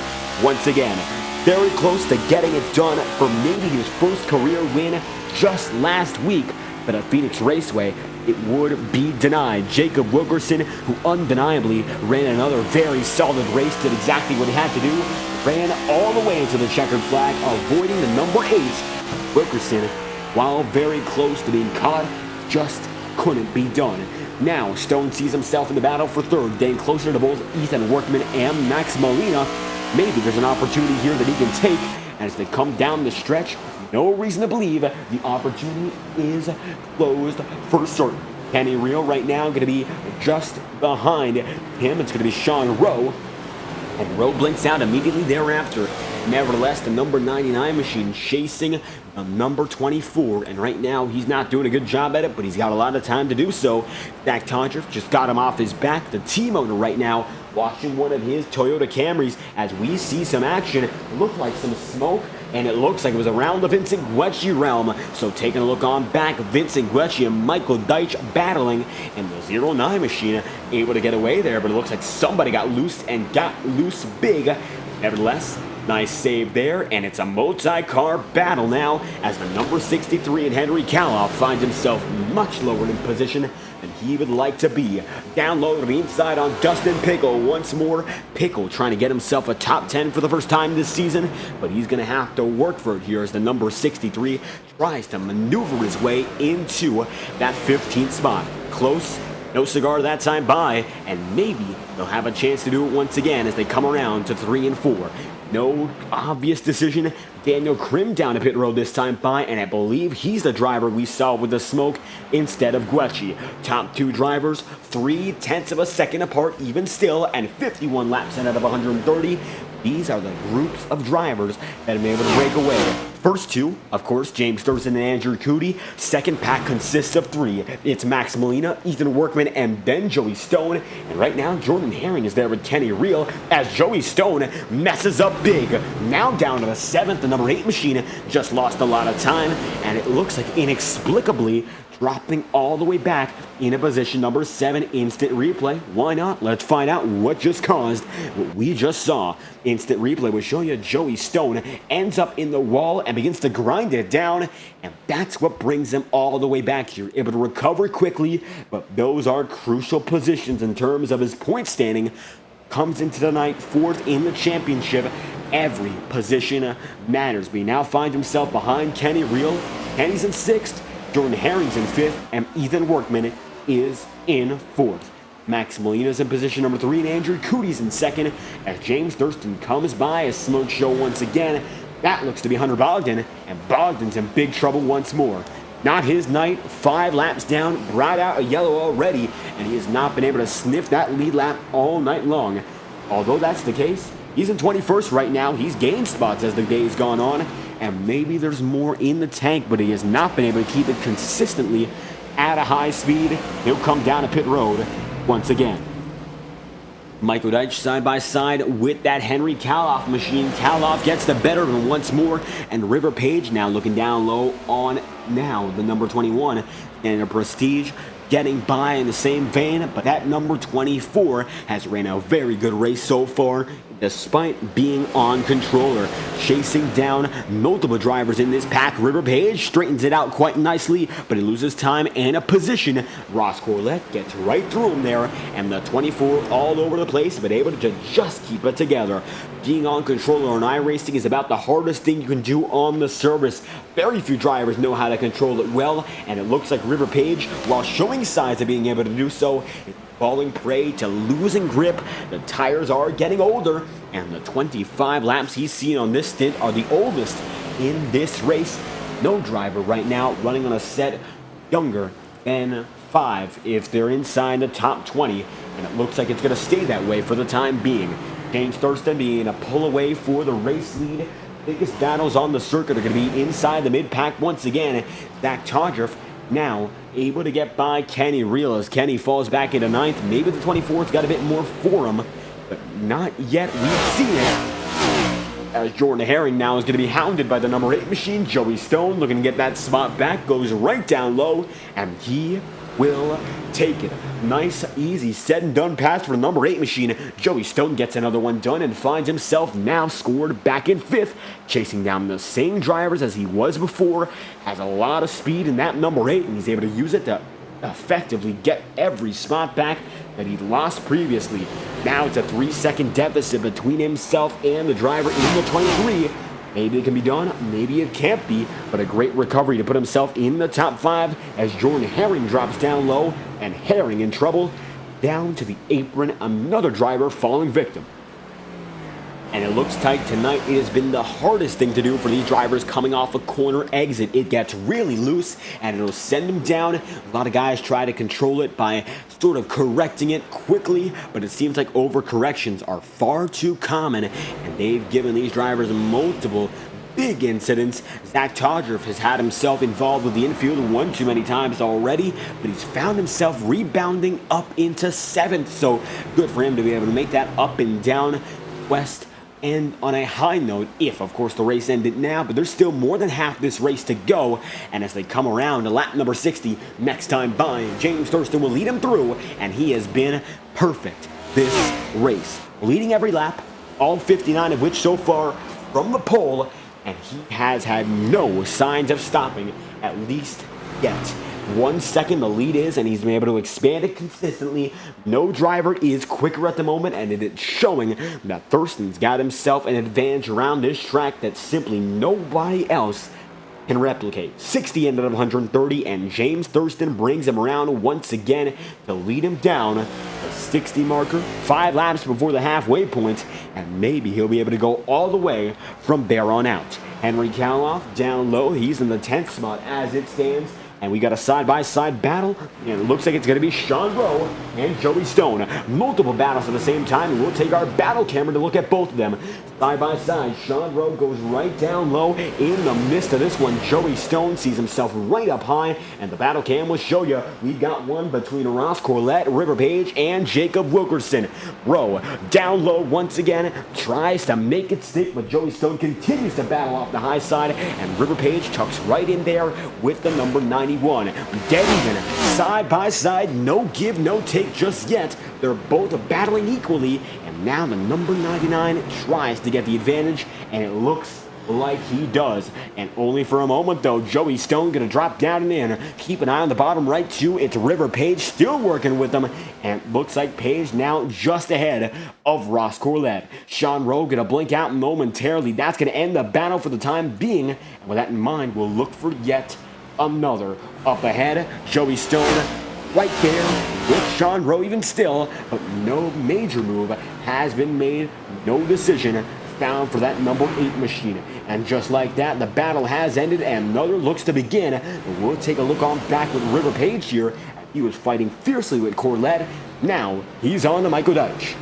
once again. Very close to getting it done for maybe his first career win just last week, but at Phoenix Raceway, it would be denied. Jacob Wilkerson, who undeniably ran another very solid race, did exactly what he had to do, ran all the way into the checkered flag, avoiding the number 8. Wilkerson, while very close to being caught, just couldn't be done. Now, Stone sees himself in the battle for third, getting closer to both Ethan Workman and Max Molina. Maybe there's an opportunity here that he can take, and as they come down the stretch, no reason to believe the opportunity is closed for certain. Kenny Real right now going to be just behind him. It's going to be Sean Rowe, and Rowe blinks out immediately thereafter. Nevertheless, the number 99 machine chasing the number 24, and right now he's not doing a good job at it, but he's got a lot of time to do so. Zach Tondreff just got him off his back. The team owner right now watching one of his Toyota Camrys as we see some action. It looked like some smoke, and it looks like it was around the Vincent Guecci realm. So taking a look on back, Vincent Guecci and Michael Deitch battling, and the 09 machine able to get away there, but it looks like somebody got loose and got loose big. Nevertheless, nice save there, and it's a multi-car battle now as the number 63 and Henry Kaloff finds himself much lower in position than he would like to be. Down low to the inside on Dustin Pickle once more. Pickle trying to get himself a top 10 for the first time this season, but he's going to have to work for it here as the number 63 tries to maneuver his way into that 15th spot. Close. No cigar that time by, and maybe they'll have a chance to do it once again as they come around to 3 and 4. No obvious decision. Daniel Krim down to pit road this time by, and I believe he's the driver we saw with the smoke instead of Guecci. Top 2 drivers, 0.3 of a second apart even still, and 51 laps in out of 130. These are the groups of drivers that have been able to break away. First 2, of course, James Thurston and Andrew Cootie. Second pack consists of 3. It's Max Molina, Ethan Workman, and then Joey Stone. And right now, Jordan Herring is there with Kenny Real as Joey Stone messes up big. Now down to the 7th, the number 8 machine just lost a lot of time, and it looks like inexplicably dropping all the way back in a position number 7. Instant replay. Why not? Let's find out what just caused what we just saw. Instant replay will show you Joey Stone ends up in the wall and begins to grind it down, and that's what brings him all the way back here. Able to recover quickly, but those are crucial positions in terms of his point standing. Comes into the night 4th in the championship. Every position matters. But he now finds himself behind Kenny Real. Kenny's in 6th. Jordan Herring's in 5th, and Ethan Workman is in 4th. Max Molina's in position number 3, and Andrew Cootie's in 2nd, as James Thurston comes by a smoke show once again. That looks to be Hunter Bogdan, and Bogdan's in big trouble once more. Not his night, 5 laps down, brought out a yellow already, and he has not been able to sniff that lead lap all night long. Although that's the case, he's in 21st right now. He's gained spots as the day's gone on, and maybe there's more in the tank, but he has not been able to keep it consistently at a high speed. He'll come down to pit road once again. Michael Deitch side by side with that Henry Kaloff machine. Kaloff gets the better of him once more, and River Page now looking down low on now the number 21 and a Prestige getting by in the same vein, but that number 24 has ran a very good race so far despite being on controller. Chasing down multiple drivers in this pack. River Page straightens it out quite nicely, but he loses time and a position. Ross Corlett gets right through him there, and the 24 all over the place, but able to just keep it together. Being on controller on iRacing is about the hardest thing you can do on the service. Very few drivers know how to control it well, and it looks like River Page, while showing signs of being able to do so, is falling prey to losing grip. The tires are getting older, and the 25 laps he's seen on this stint are the oldest in this race. No driver right now running on a set younger than 5 if they're inside the top 20, and it looks like it's going to stay that way for the time being. James Thurston being a pull away for the race lead. Biggest battles on the circuit are going to be inside the mid-pack once again. Zach Tondreff now able to get by Kenny Real as Kenny falls back into 9th. Maybe the 24th got a bit more for him, but not yet. We've seen it. As Jordan Herring now is going to be hounded by the number 8 machine. Joey Stone looking to get that spot back. Goes right down low, and he will take it. Nice, easy, said and done pass for the number 8 machine. Joey Stone gets another one done and finds himself now scored back in 5th, chasing down the same drivers as he was before. Has a lot of speed in that number 8, and he's able to use it to effectively get every spot back that he lost previously. Now it's a 3-second deficit between himself and the driver in the 23. Maybe it can be done, maybe it can't be, but a great recovery to put himself in the top 5 as Jordan Herring drops down low, and Herring in trouble. Down to the apron, another driver falling victim. And it looks tight tonight. It has been the hardest thing to do for these drivers coming off a corner exit. It gets really loose and it'll send them down. A lot of guys try to control it by sort of correcting it quickly, but it seems like overcorrections are far too common, and they've given these drivers multiple big incidents. Zach Todriff has had himself involved with the infield one too many times already, but he's found himself rebounding up into 7th, so good for him to be able to make that up and down west. And on a high note, if of course the race ended now, but there's still more than half this race to go, and as they come around to lap number 60, next time by, James Thurston will lead him through, and he has been perfect this race. Leading every lap, all 59 of which so far from the pole, and he has had no signs of stopping, at least yet. 1 second the lead is, and he's been able to expand it consistently. No driver is quicker at the moment, and it is showing that Thurston's got himself an advantage around this track that simply nobody else can replicate. 60 ended up 130, and James Thurston brings him around once again to lead him down the 60 marker, 5 laps before the halfway point, and maybe he'll be able to go all the way from there on out. Henry Kaloff down low, he's in the 10th spot as it stands. And we got a side-by-side battle, and it looks like it's going to be Sean Rowe and Joey Stone. Multiple battles at the same time, and we'll take our battle camera to look at both of them. Side-by-side, Sean Rowe goes right down low. In the midst of this one, Joey Stone sees himself right up high, and the battle cam will show you we got one between Ross Corlett, River Page, and Jacob Wilkerson. Rowe down low once again, tries to make it stick, but Joey Stone continues to battle off the high side, and River Page tucks right in there with the number 91. Dead even, side by side, no give, no take just yet. They're both battling equally, and now the number 99 tries to get the advantage, and it looks like he does. And only for a moment though. Joey Stone gonna drop down and in. Keep an eye on the bottom right too. It's River Page still working with them, and it looks like Page now just ahead of Ross Corlett. Sean Rowe gonna blink out momentarily. That's gonna end the battle for the time being, and with that in mind, we'll look for yet another. Up ahead, Joey Stone right there with Sean Rowe even still, but no major move has been made, no decision found for that number 8 machine. And just like that, the battle has ended and another looks to begin. We'll take a look on back with River Page here. He was fighting fiercely with Corlett. Now he's on to Michael Deitch.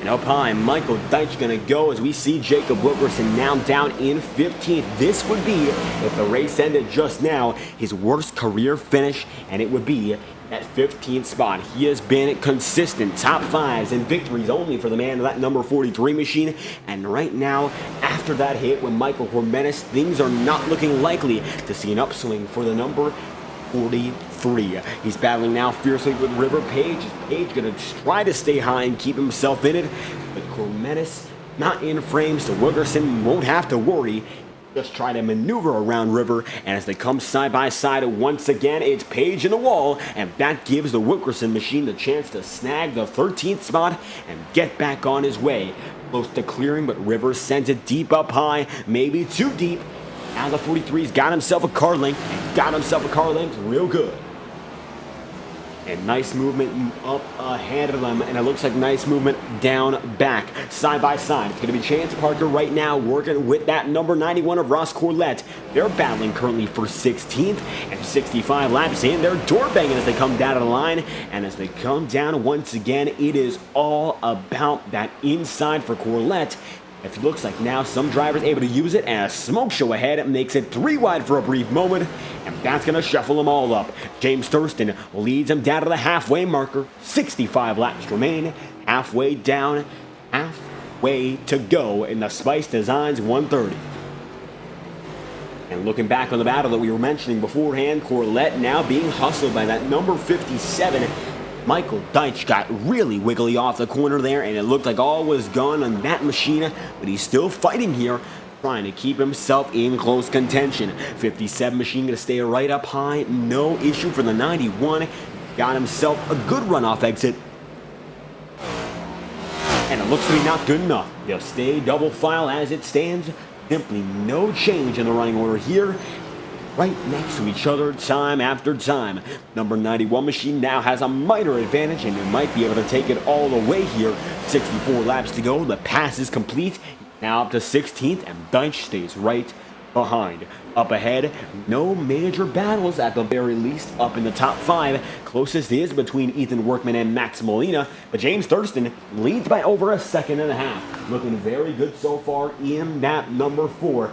And up high, Michael Deitch gonna go as we see Jacob Wilkerson now down in 15th. This would be, if the race ended just now, his worst career finish, and it would be at 15th spot. He has been consistent, top 5s and victories only for the man of that number 43 machine. And right now, after that hit with Michael Hormenis, things are not looking likely to see an upswing for the number 43. He's battling now fiercely with River Page. Page gonna try to stay high and keep himself in it, but Hormenis not in frame, so Wilkerson won't have to worry. Just try to maneuver around River, and as they come side by side once again, it's Page in the wall, and that gives the Wilkerson machine the chance to snag the 13th spot and get back on his way. Close to clearing, but River sends it deep up high, maybe too deep. Now the 43's got himself a car length, real good. And nice movement up ahead of them, and it looks like nice movement down back, side by side. It's going to be Chance Parker right now working with that number 91 of Ross Corlett. They're battling currently for 16th, and 65 laps in. They're door banging as they come down to the line, and as they come down once again, it is all about that inside for Corlett. It looks like now some drivers able to use it, and a smoke show ahead makes it 3 wide for a brief moment, and that's going to shuffle them all up. James Thurston leads them down to the halfway marker. 65 laps remain, halfway down, halfway to go in the Spice Designs 130. And looking back on the battle that we were mentioning beforehand, Corlett now being hustled by that number 57. Michael Deitch got really wiggly off the corner there, and it looked like all was gone on that machine, but he's still fighting here, trying to keep himself in close contention. 57 machine going to stay right up high, no issue for the 91. Got himself a good runoff exit, and it looks to be not good enough. They'll stay double file as it stands. Simply no change in the running order here. Right next to each other time after time. Number 91 machine now has a minor advantage, and it might be able to take it all the way here. 64 laps to go. The pass is complete. Now up to 16th, and Deitch stays right behind. Up ahead, no major battles at the very least up in the top 5. Closest is between Ethan Workman and Max Molina, but James Thurston leads by over a second and a half. Looking very good so far in that number 4.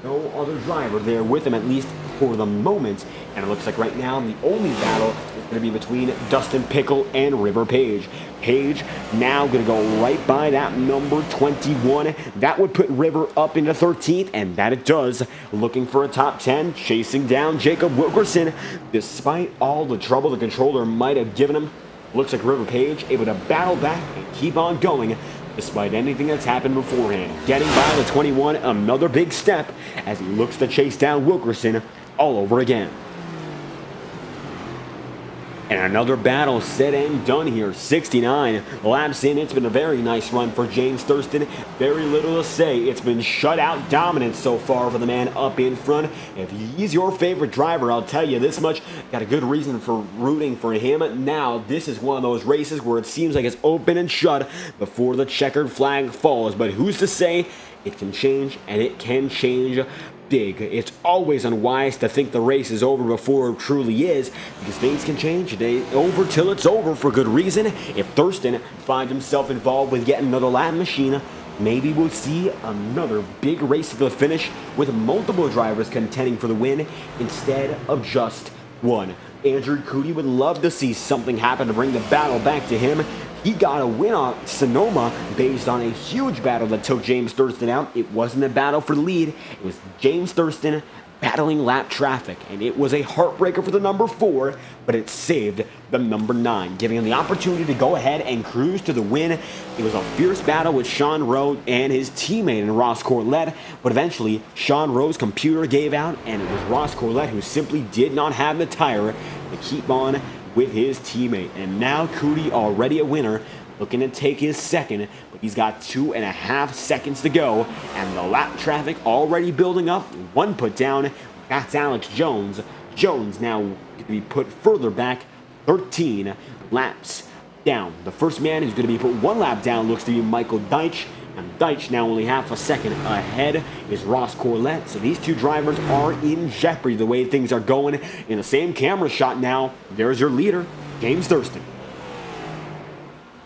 No other driver there with him, at least for the moment. And it looks like right now the only battle is going to be between Dustin Pickle and River Page. Page now going to go right by that number 21. That would put River up into 13th, and that it does. Looking for a top 10, chasing down Jacob Wilkerson. Despite all the trouble the controller might have given him, looks like River Page able to battle back and keep on going despite anything that's happened beforehand. Getting by the 21, another big step as he looks to chase down Wilkerson all over again. And another battle set and done here. 69 laps in. It's been a very nice run for James Thurston. Very little to say. It's been shutout dominance so far for the man up in front. If he's your favorite driver, I'll tell you this much. Got a good reason for rooting for him. Now, this is one of those races where it seems like it's open and shut before the checkered flag falls. But who's to say it can change, and it can change big. It's always unwise to think the race is over before it truly is, because things can change. It ain't over till it's over for good reason. If Thurston finds himself involved with yet another lap machine, maybe we'll see another big race to the finish with multiple drivers contending for the win instead of just one. Andrew Cootie would love to see something happen to bring the battle back to him. He got a win on Sonoma based on a huge battle that took James Thurston out. It wasn't a battle for the lead. It was James Thurston battling lap traffic, and it was a heartbreaker for the number 4, but it saved the number 9, giving him the opportunity to go ahead and cruise to the win. It was a fierce battle with Sean Rowe and his teammate in Ross Corlett, but eventually Sean Rowe's computer gave out, and it was Ross Corlett who simply did not have the tire to keep on with his teammate. And now Cootie, already a winner, looking to take his second, but he's got 2.5 seconds to go, and the lap traffic already building up. One put down, that's Alex Jones. Jones now going to be put further back, 13 laps down. The first man who's going to be put 1 lap down looks to be Michael Deitch, and Deitch now only half a second ahead is Ross Corlett. So these two drivers are in jeopardy the way things are going. In the same camera shot now, there's your leader, James Thurston.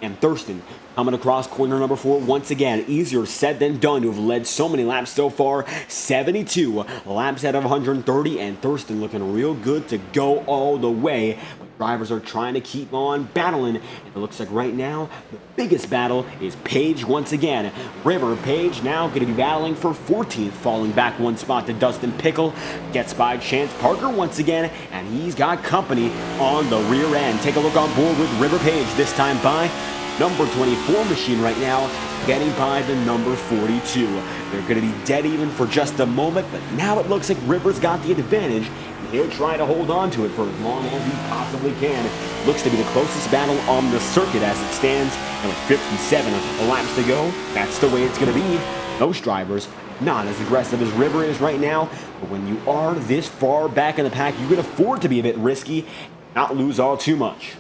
And Thurston coming across corner number 4 once again. Easier said than done to have led so many laps so far. 72 laps out of 130, and Thurston looking real good to go all the way. But drivers are trying to keep on battling, and it looks like right now the biggest battle is Page once again. River Page now going to be battling for 14th, falling back 1 spot to Dustin Pickle. Gets by Chance Parker once again, and he's got company on the rear end. Take a look on board with River Page, this time by number 24 machine right now, getting by the number 42. They're going to be dead even for just a moment, but now it looks like River's got the advantage, and he'll try to hold on to it for as long as he possibly can. Looks to be the closest battle on the circuit as it stands, and with 57 laps to go, that's the way it's going to be. Most drivers not as aggressive as River is right now, but when you are this far back in the pack, you can afford to be a bit risky, not lose all too much.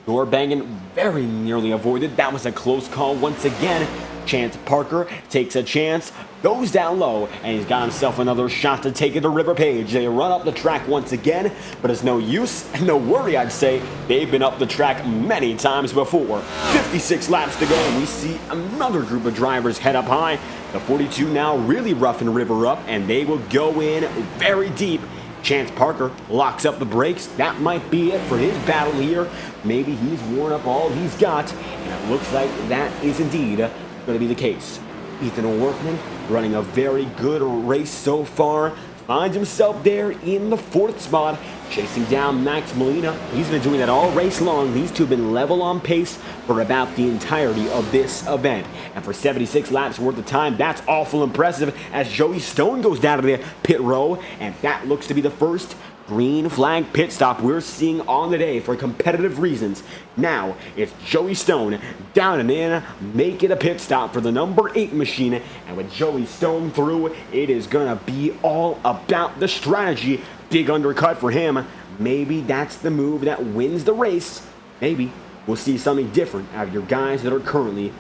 Door banging very nearly avoided. That was a close call once again. Chance Parker takes a chance, goes down low, and he's got himself another shot to take it to River Page. They run up the track once again, but it's no use and no worry, I'd say. They've been up the track many times before. 56 laps to go, and we see another group of drivers head up high. The 42 now really roughing River up, and they will go in very deep. Chance Parker locks up the brakes. That might be it for his battle here. Maybe he's worn up all he's got, and it looks like that is indeed going to be the case. Ethan Workman running a very good race so far. Finds himself there in the 4th spot, chasing down Max Molina. He's been doing that all race long. These two have been level on pace for about the entirety of this event. And for 76 laps worth of time, that's awful impressive as Joey Stone goes down to the pit row. And that looks to be the first green flag pit stop we're seeing on the day for competitive reasons. Now it's Joey Stone down and in, making a pit stop for the number 8 machine. And with Joey Stone through, it is gonna be all about the strategy. Big undercut for him. Maybe that's the move that wins the race. Maybe we'll see something different out of your guys that are currently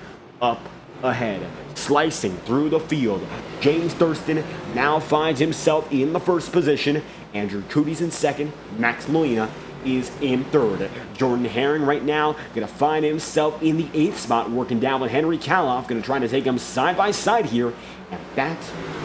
up ahead. Slicing through the field, James Thurston now finds himself in the 1st position. Andrew Coody's in 2nd. Max Molina is in 3rd. Jordan Herring right now going to find himself in the 8th spot, working down with Henry Kaloff. Going to try to take him side by side here, and that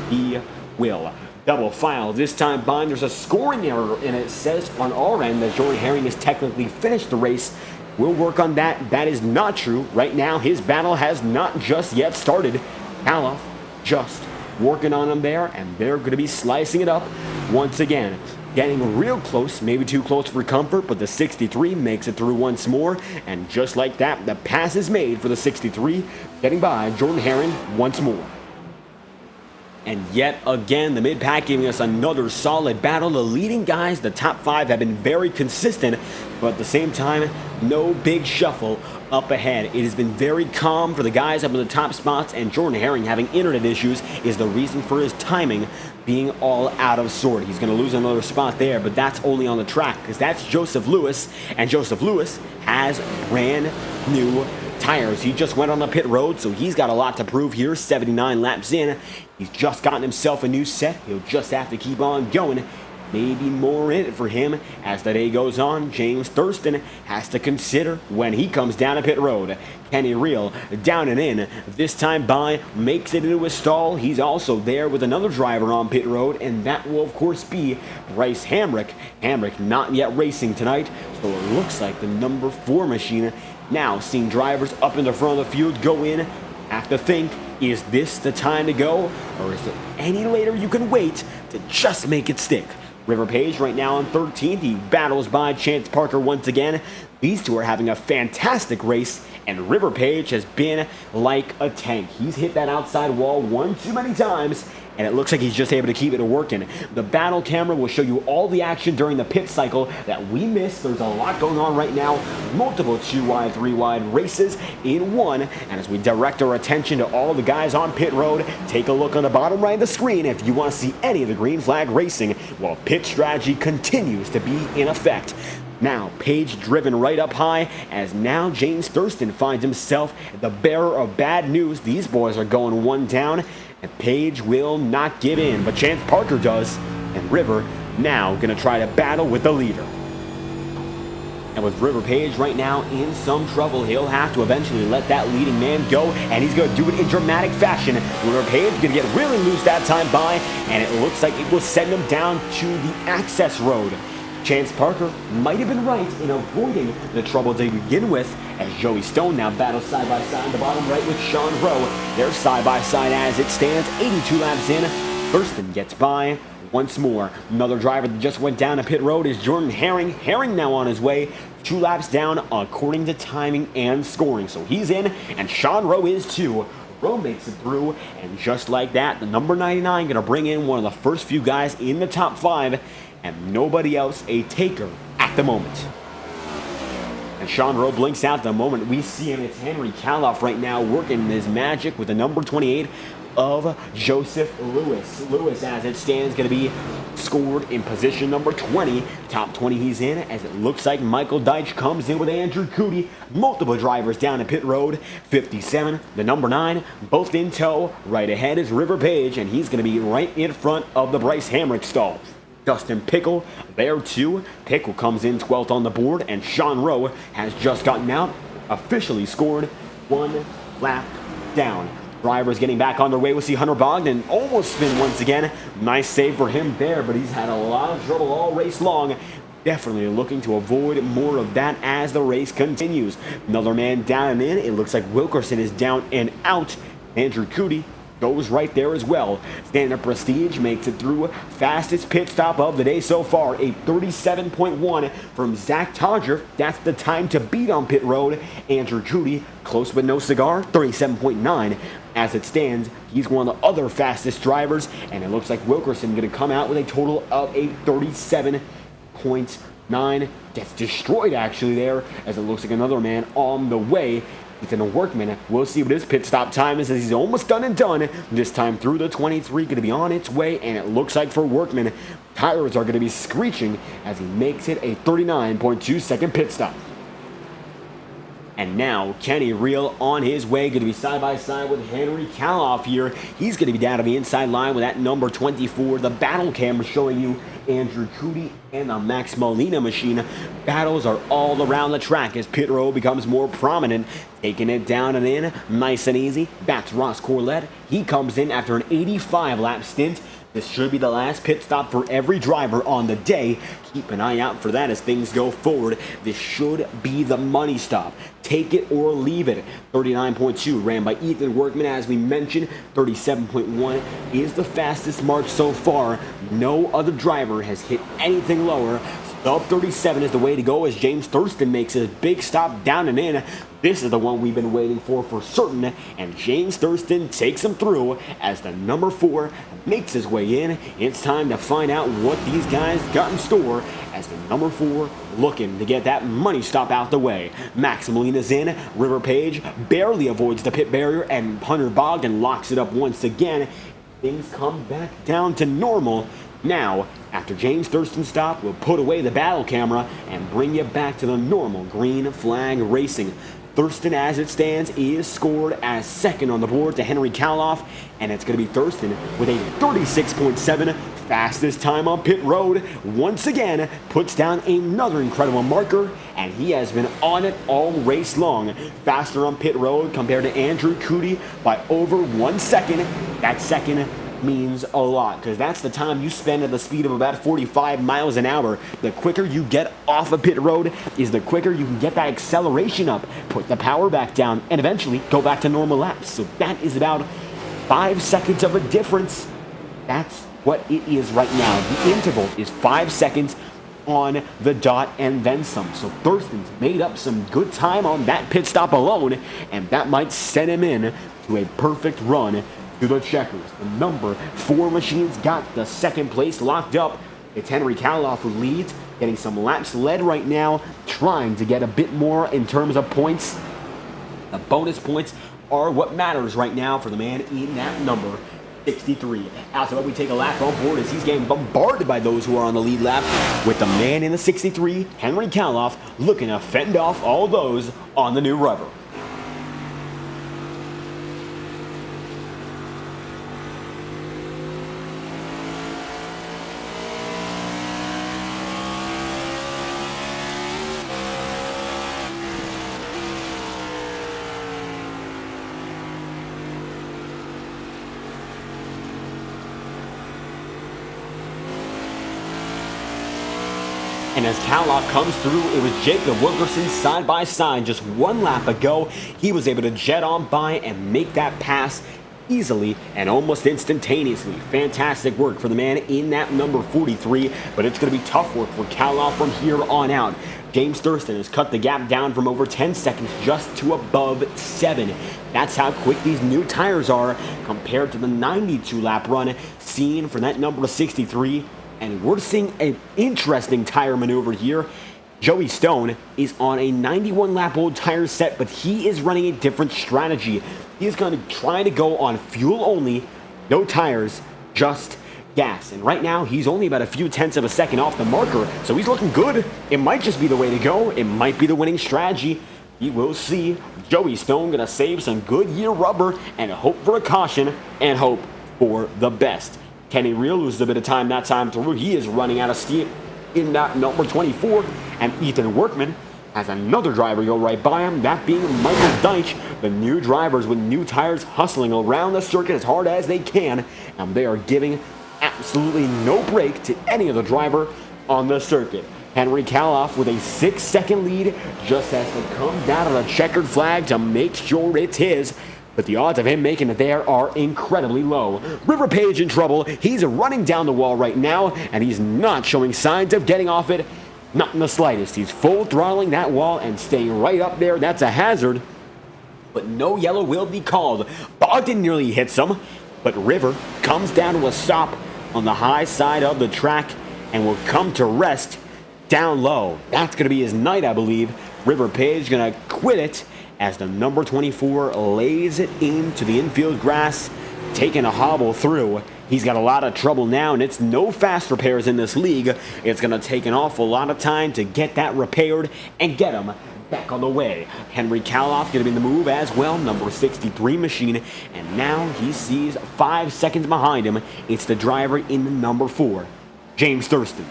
he will. Double file this time by. There's a scoring error, and it says on our end that Jordan Herring has technically finished the race. We'll work on that. That is not true. Right now, his battle has not just yet started. Kaloff just working on him there, and they're going to be slicing it up once again. Getting real close, maybe too close for comfort, but the 63 makes it through once more, and just like that, the pass is made for the 63, getting by Jordan Herring once more. And yet again, the mid-pack giving us another solid battle. The leading guys, the top 5, have been very consistent, but at the same time, no big shuffle up ahead. It has been very calm for the guys up in the top spots, and Jordan Herring having internet issues is the reason for his timing being all out of sort. He's going to lose another spot there, but that's only on the track because that's Joseph Lewis, and Joseph Lewis has brand new tires. He just went on the pit road, so he's got a lot to prove here. 79 laps in. He's just gotten himself a new set. He'll just have to keep on going. Maybe more in it for him as the day goes on. James Thurston has to consider when he comes down a pit road. Kenny Reel down and in. This time by makes it into a stall. He's also there with another driver on pit road, and that will of course be Bryce Hamrick. Hamrick not yet racing tonight, so it looks like the number 4 machine now seeing drivers up in the front of the field go in. Have to think, is this the time to go, or is there any later you can wait to just make it stick? River Page right now on 13th. He battles by Chance Parker once again. These two are having a fantastic race, and River Page has been like a tank. He's hit that outside wall one too many times, and it looks like he's just able to keep it working. The battle camera will show you all the action during the pit cycle that we missed. There's a lot going on right now. Multiple 2-wide, 3-wide races in one. And as we direct our attention to all the guys on pit road, take a look on the bottom right of the screen if you want to see any of the green flag racing while pit strategy continues to be in effect. Now, Page driven right up high as now James Thurston finds himself the bearer of bad news. These boys are going one down, and Page will not give in, but Chance Parker does, and River now going to try to battle with the leader. And with River Page right now in some trouble, he'll have to eventually let that leading man go, and he's going to do it in dramatic fashion. River Page going to get really loose that time by, and it looks like it will send him down to the access road. Chance Parker might have been right in avoiding the trouble to begin with, as Joey Stone now battles side by side the bottom right with Sean Rowe. They're side by side as it stands, 82 laps in. Thurston gets by once more. Another driver that just went down a pit road is Jordan Herring. Herring now on his way, 2 laps down according to timing and scoring. So he's in, and Sean Rowe is too. Rowe makes it through, and just like that, the number 99 going to bring in one of the first few guys in the top 5, and nobody else a taker at the moment. And Sean Rowe blinks out the moment we see him. It's Henry Kaloff right now working his magic with the number 28 of Joseph Lewis. Lewis, as it stands, going to be scored in position number 20. Top 20 he's in, as it looks like Michael Deitch comes in with Andrew Coody. Multiple drivers down at pit road. 57, the number 9, both in tow. Right ahead is River Page, and he's going to be right in front of the Bryce Hamrick stall. Dustin Pickle there too. Pickle comes in 12th on the board, and Sean Rowe has just gotten out, officially scored 1 lap down. Drivers getting back on their way. We'll see Hunter Bogdan almost spin once again. Nice save for him there, but he's had a lot of trouble all race long. Definitely looking to avoid more of that as the race continues. Another man down and in. It looks like Wilkerson is down and out. Andrew Coody goes right there as well. Standard Prestige makes it through. Fastest pit stop of the day so far, a 37.1 from Zach Todger. That's the time to beat on pit road. Andrew Judy, close but no cigar, 37.9. As it stands, he's one of the other fastest drivers, and it looks like Wilkerson going to come out with a total of a 37.9. Gets destroyed actually there, as it looks like another man on the way. Ethan Workman, we'll see what his pit stop time is, as he's almost done and done. This time through the 23, going to be on its way, and it looks like for Workman, tires are going to be screeching as he makes it a 39.2 second pit stop. And now, Kenny Reel on his way, going to be side-by-side with Henry Kaloff here. He's going to be down to the inside line with that number 24. The battle camera showing you Andrew Cootie and the Max Molina machine. Battles are all around the track as pit road becomes more prominent. Taking it down and in, nice and easy. Back to Ross Corlett. He comes in after an 85-lap stint. This should be the last pit stop for every driver on the day. Keep an eye out for that as things go forward. This should be the money stop. Take it or leave it. 39.2 ran by Ethan Workman, as we mentioned. 37.1 is the fastest mark so far. No other driver has hit anything lower. Sub 37 is the way to go as James Thurston makes his big stop down and in. This is the one we've been waiting for certain, and James Thurston takes him through as the number 4 makes his way in. It's time to find out what these guys got in store as the number 4 looking to get that money stop out the way. Max Molina's in. River Page barely avoids the pit barrier, and Hunter Bogdan locks it up once again. Things come back down to normal. Now, after James Thurston's stop, we'll put away the battle camera and bring you back to the normal green flag racing. Thurston, as it stands, is scored as second on the board to Henry Kaloff, and it's going to be Thurston with a 36.7 fastest time on pit road. Once again, puts down another incredible marker, and he has been on it all race long. Faster on pit road compared to Andrew Cootie by over 1 second. That second means a lot, because that's the time you spend at the speed of about 45 miles an hour. The quicker you get off a pit road is the quicker you can get that acceleration up, put the power back down, and eventually go back to normal laps. So that is about 5 seconds of a difference. That's what it is right now. The interval is 5 seconds on the dot and then some. So Thurston's made up some good time on that pit stop alone, and that might send him in to a perfect run to the checkers. The number 4 machines got the second place locked up. It's Henry Kaloff who leads, getting some laps led right now, trying to get a bit more in terms of points. The bonus points are what matters right now for the man in that number 63. As we take a lap on board as he's getting bombarded by those who are on the lead lap, with the man in the 63, Henry Kaloff, looking to fend off all those on the new rubber. And as Kaloff comes through, it was Jacob Wilkerson side by side just 1 lap ago. He was able to jet on by and make that pass easily and almost instantaneously. Fantastic work for the man in that number 43, but it's going to be tough work for Kaloff from here on out. James Thurston has cut the gap down from over 10 seconds just to above 7. That's how quick these new tires are compared to the 92-lap run seen for that number 63. And we're seeing an interesting tire maneuver here. Joey Stone is on a 91-lap old tire set, but he is running a different strategy. He is going to try to go on fuel only, no tires, just gas. And right now, he's only about a few tenths of a second off the marker, so he's looking good. It might just be the way to go. It might be the winning strategy. We will see. Joey Stone going to save some Goodyear rubber and hope for a caution and hope for the best. Kenny Reel loses a bit of time that time through. He is running out of steam in that number 24. And Ethan Workman has another driver go right by him, that being Michael Deitch. The new drivers with new tires hustling around the circuit as hard as they can. And they are giving absolutely no break to any other driver on the circuit. Henry Kaloff with a 6-second lead just has to come down on a checkered flag to make sure it's his. but the odds of him making it there are incredibly low. River Page in trouble. He's running down the wall right now, and he's not showing signs of getting off it. Not in the slightest. He's full throttling that wall and staying right up there. That's a hazard. But no yellow will be called. Bogdan nearly hits him, but River comes down to a stop on the high side of the track and will come to rest down low. That's going to be his night, I believe. River Page going to quit it as the number 24 lays it into the infield grass, taking a hobble through. He's got a lot of trouble now, and it's no fast repairs in this league. It's going to take an awful lot of time to get that repaired and get him back on the way. Henry Kaloff going to be in the move as well, number 63 machine, and now he sees 5 seconds behind him. It's the driver in number 4, James Thurston.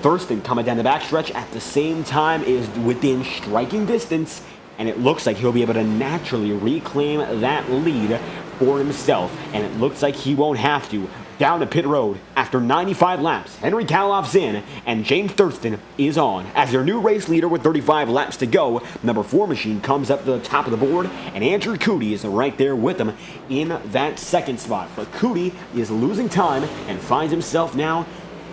Thurston coming down the backstretch at the same time is within striking distance, and it looks like he'll be able to naturally reclaim that lead for himself, and it looks like he won't have to. Down to pit road after 95 laps, Henry Kaloff's in, and James Thurston is on. As your new race leader with 35 laps to go, number 4 machine comes up to the top of the board, and Andrew Cootie is right there with him in that second spot. But Cootie is losing time and finds himself now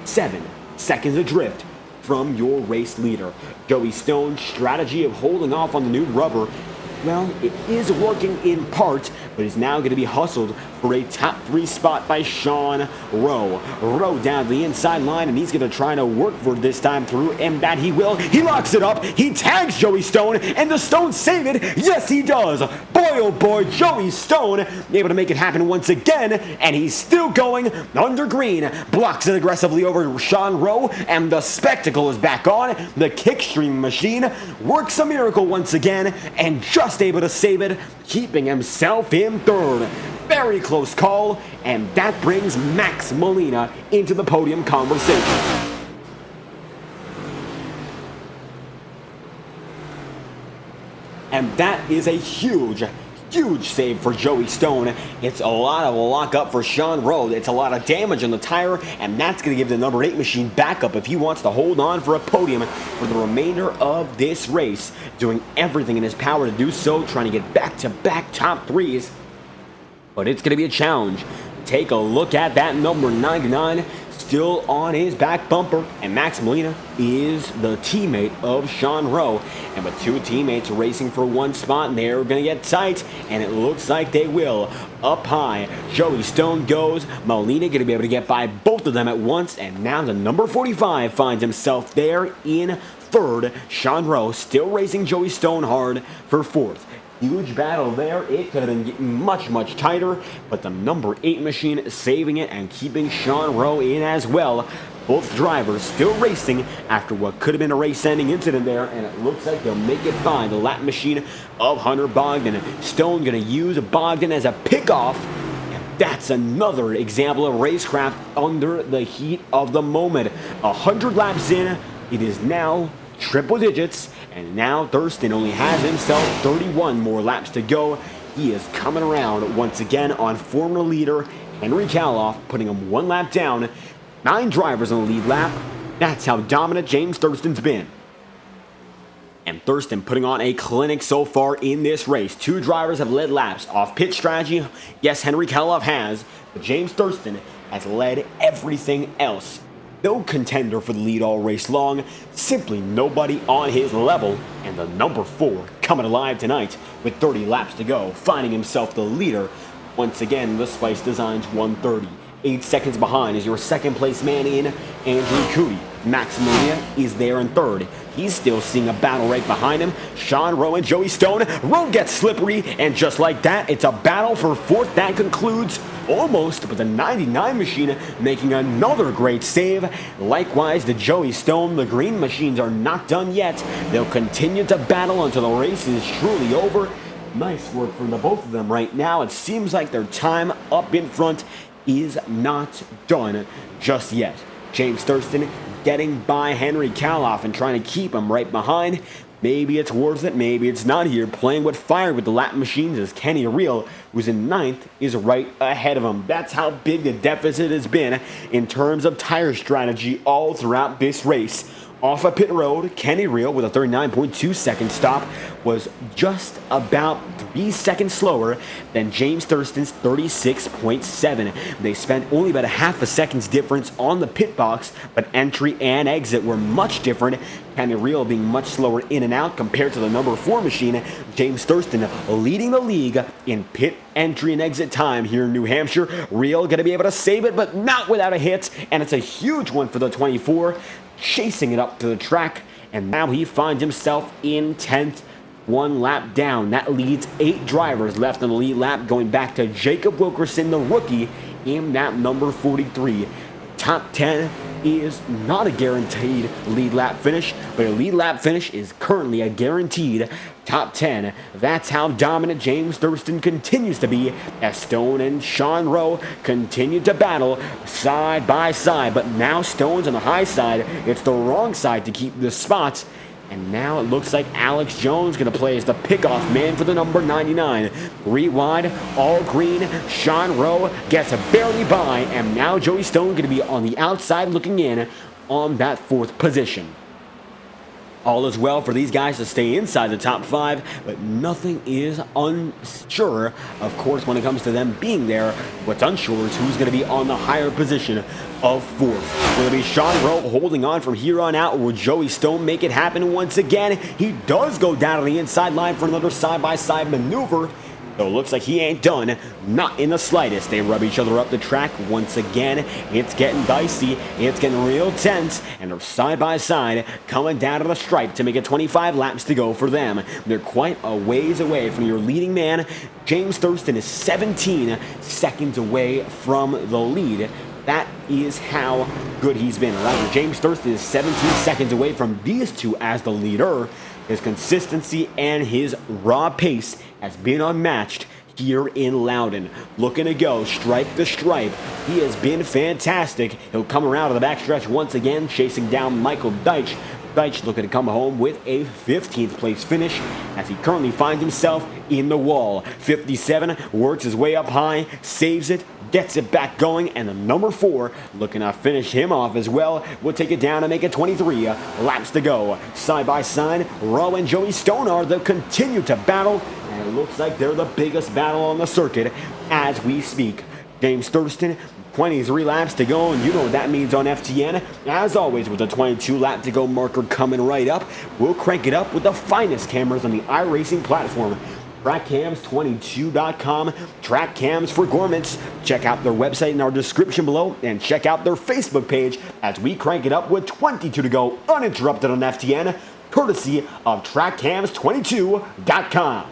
7 seconds adrift from your race leader. Joey Stone's strategy of holding off on the new rubber, well, it is working in part, but is now going to be hustled for a top 3 spot by Sean Rowe. Rowe down the inside line, and he's going to try to work for this time through, and that he will. He locks it up. He tags Joey Stone, and the Stones save it. Yes, he does. Boy, oh boy, Joey Stone able to make it happen once again, and he's still going under green. Blocks it aggressively over Sean Rowe, and the spectacle is back on. The kickstream machine works a miracle once again, and just able to save it, keeping himself in third. Very close call, and that brings Max Molina into the podium conversation. And that is a huge save for Joey Stone. It's a lot of lock-up for Sean Rowe. It's a lot of damage on the tire, and that's going to give the number 8 machine backup if he wants to hold on for a podium for the remainder of this race. Doing everything in his power to do so, trying to get back-to-back top 3s. But it's going to be a challenge. Take a look at that number 99. Still on his back bumper, and Max Molina is the teammate of Sean Rowe. And with 2 teammates racing for 1 spot, and they're going to get tight, and it looks like they will. Up high, Joey Stone goes. Molina going to be able to get by both of them at once, and now the number 45 finds himself there in third. Sean Rowe still racing Joey Stone hard for 4th. Huge battle there. It could have been getting much tighter, but the number 8 machine saving it and keeping Sean Rowe in as well. Both drivers still racing after what could have been a race-ending incident there, and it looks like they'll make it by the lap machine of Hunter Bogdan. Stone going to use Bogdan as a pickoff, and that's another example of racecraft under the heat of the moment. 100 laps in, it is now triple digits, and now Thurston only has himself 31 more laps to go. He is coming around once again on former leader Henry Kaloff, putting him 1 lap down. 9 drivers on the lead lap. That's how dominant James Thurston's been. And Thurston putting on a clinic so far in this race. 2 drivers have led laps. Off pit strategy, yes, Henry Kaloff has, but James Thurston has led everything else. No contender for the lead all race long, simply nobody on his level, and the number 4 coming alive tonight with 30 laps to go, finding himself the leader. Once again, the Spice Designs 130. 8 seconds behind is your second place man in Andrew Cootie. Max Molina is there in third. He's still seeing a battle right behind him. Sean Rowe and Joey Stone. Rowe gets slippery, and just like that, it's a battle for 4th that concludes almost, but the 99 machine making another great save. Likewise, the Joey Stone, the green machines are not done yet. They'll continue to battle until the race is truly over. Nice work from the both of them right now. It seems like their time up in front is not done just yet. James Thurston getting by Henry Kaloff and trying to keep him right behind. Maybe it's worth it, maybe it's not here. Playing with fire with the lap machines as Kenny Reel, who's in 9th, is right ahead of him. That's how big the deficit has been in terms of tire strategy all throughout this race. Off of pit road, Kenny Reel with a 39.2-second stop was just about 3 seconds slower than James Thurston's 36.7. They spent only about a half a second's difference on the pit box, but entry and exit were much different. Kenny Reel being much slower in and out compared to the number 4 machine. James Thurston leading the league in pit entry and exit time here in New Hampshire. Reel going to be able to save it, but not without a hit, and it's a huge one for the 24. Chasing it up to the track, and now he finds himself in 10th, 1 lap down. That leads 8 drivers left on the lead lap, going back to Jacob Wilkerson, the rookie, in that number 43. Top 10 is not a guaranteed lead lap finish, but a lead lap finish is currently a guaranteed top 10. That's how dominant James Thurston continues to be, as Stone and Sean Rowe continue to battle side by side. But now Stone's on the high side. It's the wrong side to keep the spots. And now it looks like Alex Jones going to play as the pickoff man for the number 99. 3 wide, all green. Sean Rowe gets barely by, and now Joey Stone going to be on the outside looking in on that 4th position. All is well for these guys to stay inside the top 5, but nothing is unsure. Of course, when it comes to them being there, what's unsure is who's going to be on the higher position of 4th. Will it be Sean Rowe holding on from here on out, or will Joey Stone make it happen once again? He does go down to the inside line for another side-by-side maneuver. So it looks like he ain't done, not in the slightest. They rub each other up the track once again. It's getting dicey, it's getting real tense, and they're side by side coming down to the stripe to make it 25 laps to go for them. They're quite a ways away from your leading man. James Thurston is 17 seconds away from the lead. That is how good he's been. Rather, James Thurston is 17 seconds away from these two as the leader. His consistency and his raw pace has been unmatched here in Loudon. Looking to go stripe to stripe. He has been fantastic. He'll come around to the backstretch once again, chasing down Michael Deitch. Deitch looking to come home with a 15th place finish as he currently finds himself in the wall. 57 works his way up high, saves it, gets it back going, and the number 4 looking to finish him off as well. We'll take it down and make it 23 laps to go. Side by side, Rowe and Joey Stone are. They'll continue to battle, and it looks like they're the biggest battle on the circuit as we speak. James Thurston, 23 laps to go, and you know what that means on FTN. As always, with the 22 lap to go marker coming right up, we'll crank it up with the finest cameras on the iRacing platform. TrackCams22.com, Track Cams for Gourmets. Check out their website in our description below, and check out their Facebook page as we crank it up with 22 to go uninterrupted on FTN, courtesy of TrackCams22.com.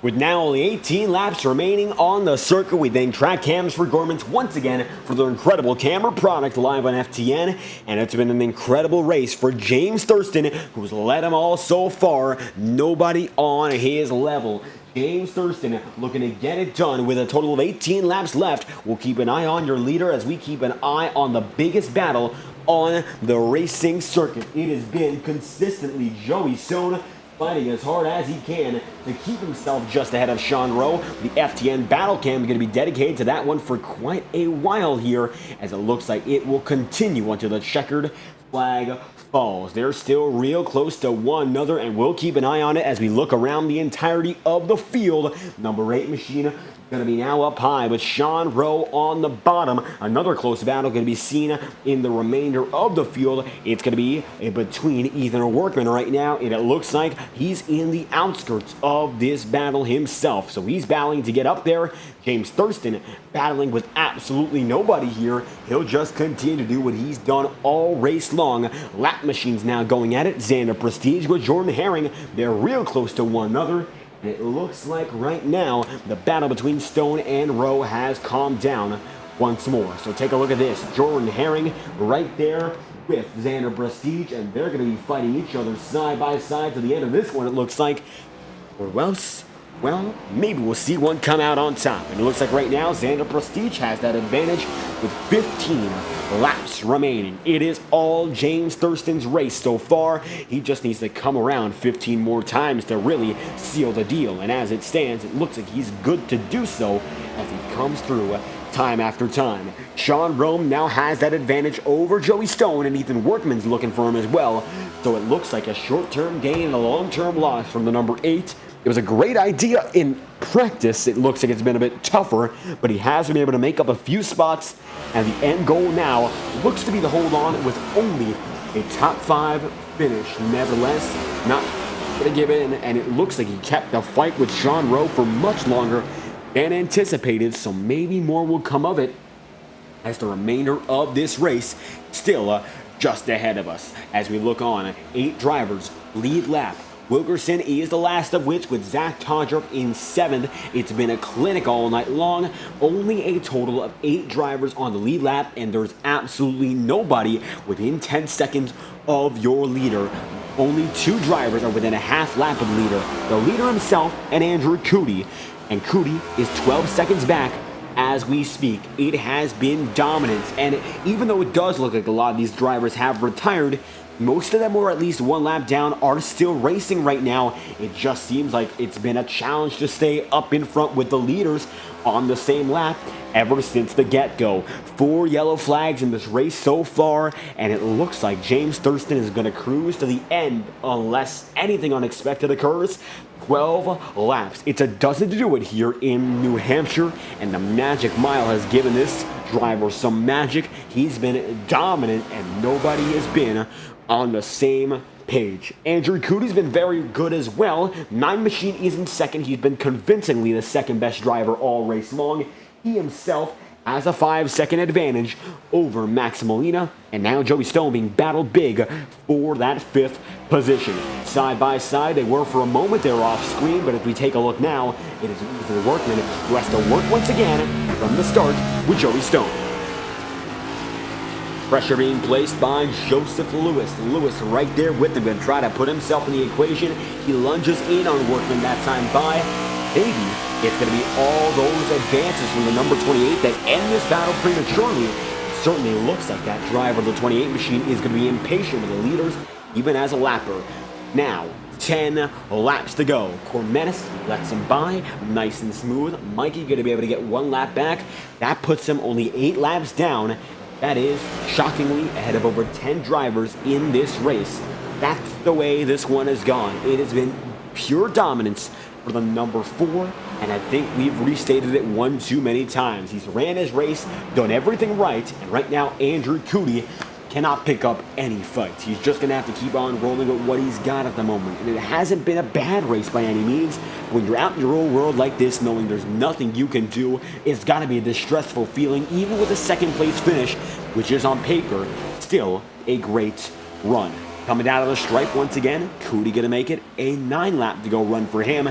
With now only 18 laps remaining on the circuit, we thank Track Cams for Gormans once again for their incredible camera product live on FTN, and it's been an incredible race for James Thurston, who's led them all so far. Nobody on his level. James Thurston looking to get it done with a total of 18 laps left. We'll keep an eye on your leader as we keep an eye on the biggest battle on the racing circuit. It has been consistently Joey Stone fighting as hard as he can to keep himself just ahead of Sean Rowe. The FTN Battle Cam is going to be dedicated to that one for quite a while here, as it looks like it will continue until the checkered flag falls. They're still real close to one another, and we'll keep an eye on it as we look around the entirety of the field. Number 8 machine going to be now up high with Sean Rowe on the bottom. Another close battle going to be seen in the remainder of the field. It's going to be between Ethan Workman right now, and it looks like he's in the outskirts of this battle himself. So he's battling to get up there. James Thurston battling with absolutely nobody here. He'll just continue to do what he's done all race long. Lap machines now going at it. Xander Prestige with Jordan Herring. They're real close to one another. And it looks like right now the battle between Stone and Rowe has calmed down once more. So take a look at this. Jordan Herring right there with Xander Prestige, and they're going to be fighting each other side by side to the end of this one, it looks like. Or else, well, maybe we'll see one come out on top. And it looks like right now Xander Prestige has that advantage with 15 laps remaining. It is all James Thurston's race so far. He just needs to come around 15 more times to really seal the deal. And as it stands, it looks like he's good to do so as he comes through time after time. Sean Rome now has that advantage over Joey Stone, and Ethan Workman's looking for him as well. So it looks like a short-term gain and a long-term loss from the number 8. It was a great idea in practice. It looks like it's been a bit tougher, but he has been able to make up a few spots, and the end goal now looks to be to hold on with only a top 5 finish. Nevertheless, not going to give in, and it looks like he kept the fight with Sean Rowe for much longer than anticipated, so maybe more will come of it as the remainder of this race still just ahead of us. As we look on, 8 drivers lead lap. Wilkerson is the last of which, with Zach Todrup in 7th. It's been a clinic all night long. Only a total of 8 drivers on the lead lap, and there's absolutely nobody within 10 seconds of your leader. Only 2 drivers are within a half lap of the leader. The leader himself and Andrew Cootie. And Cootie is 12 seconds back as we speak. It has been dominance, and even though it does look like a lot of these drivers have retired, most of them, or at least one lap down, are still racing right now. It just seems like it's been a challenge to stay up in front with the leaders on the same lap ever since the get-go. 4 yellow flags in this race so far, and it looks like James Thurston is going to cruise to the end unless anything unexpected occurs. 12 laps. It's a dozen to do it here in New Hampshire, and the Magic Mile has given this driver some magic. He's been dominant, and nobody has been on the same page. Andrew Cootie's been very good as well. 9 Machine is in second. He's been convincingly the second best driver all race long. He himself has a 5-second advantage over Max Molina, and now Joey Stone being battled big for that 5th position. Side by side, they were for a moment. They were off screen, but if we take a look now, it is Ethan Workman who has to work once again from the start with Joey Stone. Pressure being placed by Joseph Lewis. Lewis right there with him, going to try to put himself in the equation. He lunges in on Workman that time by. Maybe it's going to be all those advances from the number 28 that end this battle prematurely. It certainly looks like that driver of the 28 machine is going to be impatient with the leaders, even as a lapper. Now, 10 laps to go. Cormenis lets him by, nice and smooth. Mikey going to be able to get 1 lap back. That puts him only 8 laps down. That is shockingly ahead of over 10 drivers in this race. That's the way this one has gone. It has been pure dominance for the number 4, and I think we've restated it one too many times. He's ran his race, done everything right, and right now Andrew Cootie cannot pick up any fights. He's just going to have to keep on rolling with what he's got at the moment. And it hasn't been a bad race by any means. When you're out in your own world like this, knowing there's nothing you can do, it's got to be a distressful feeling, even with a 2nd place finish, which is on paper still a great run. Coming down to the stripe once again, Cootie going to make it a 9 lap to go run for him.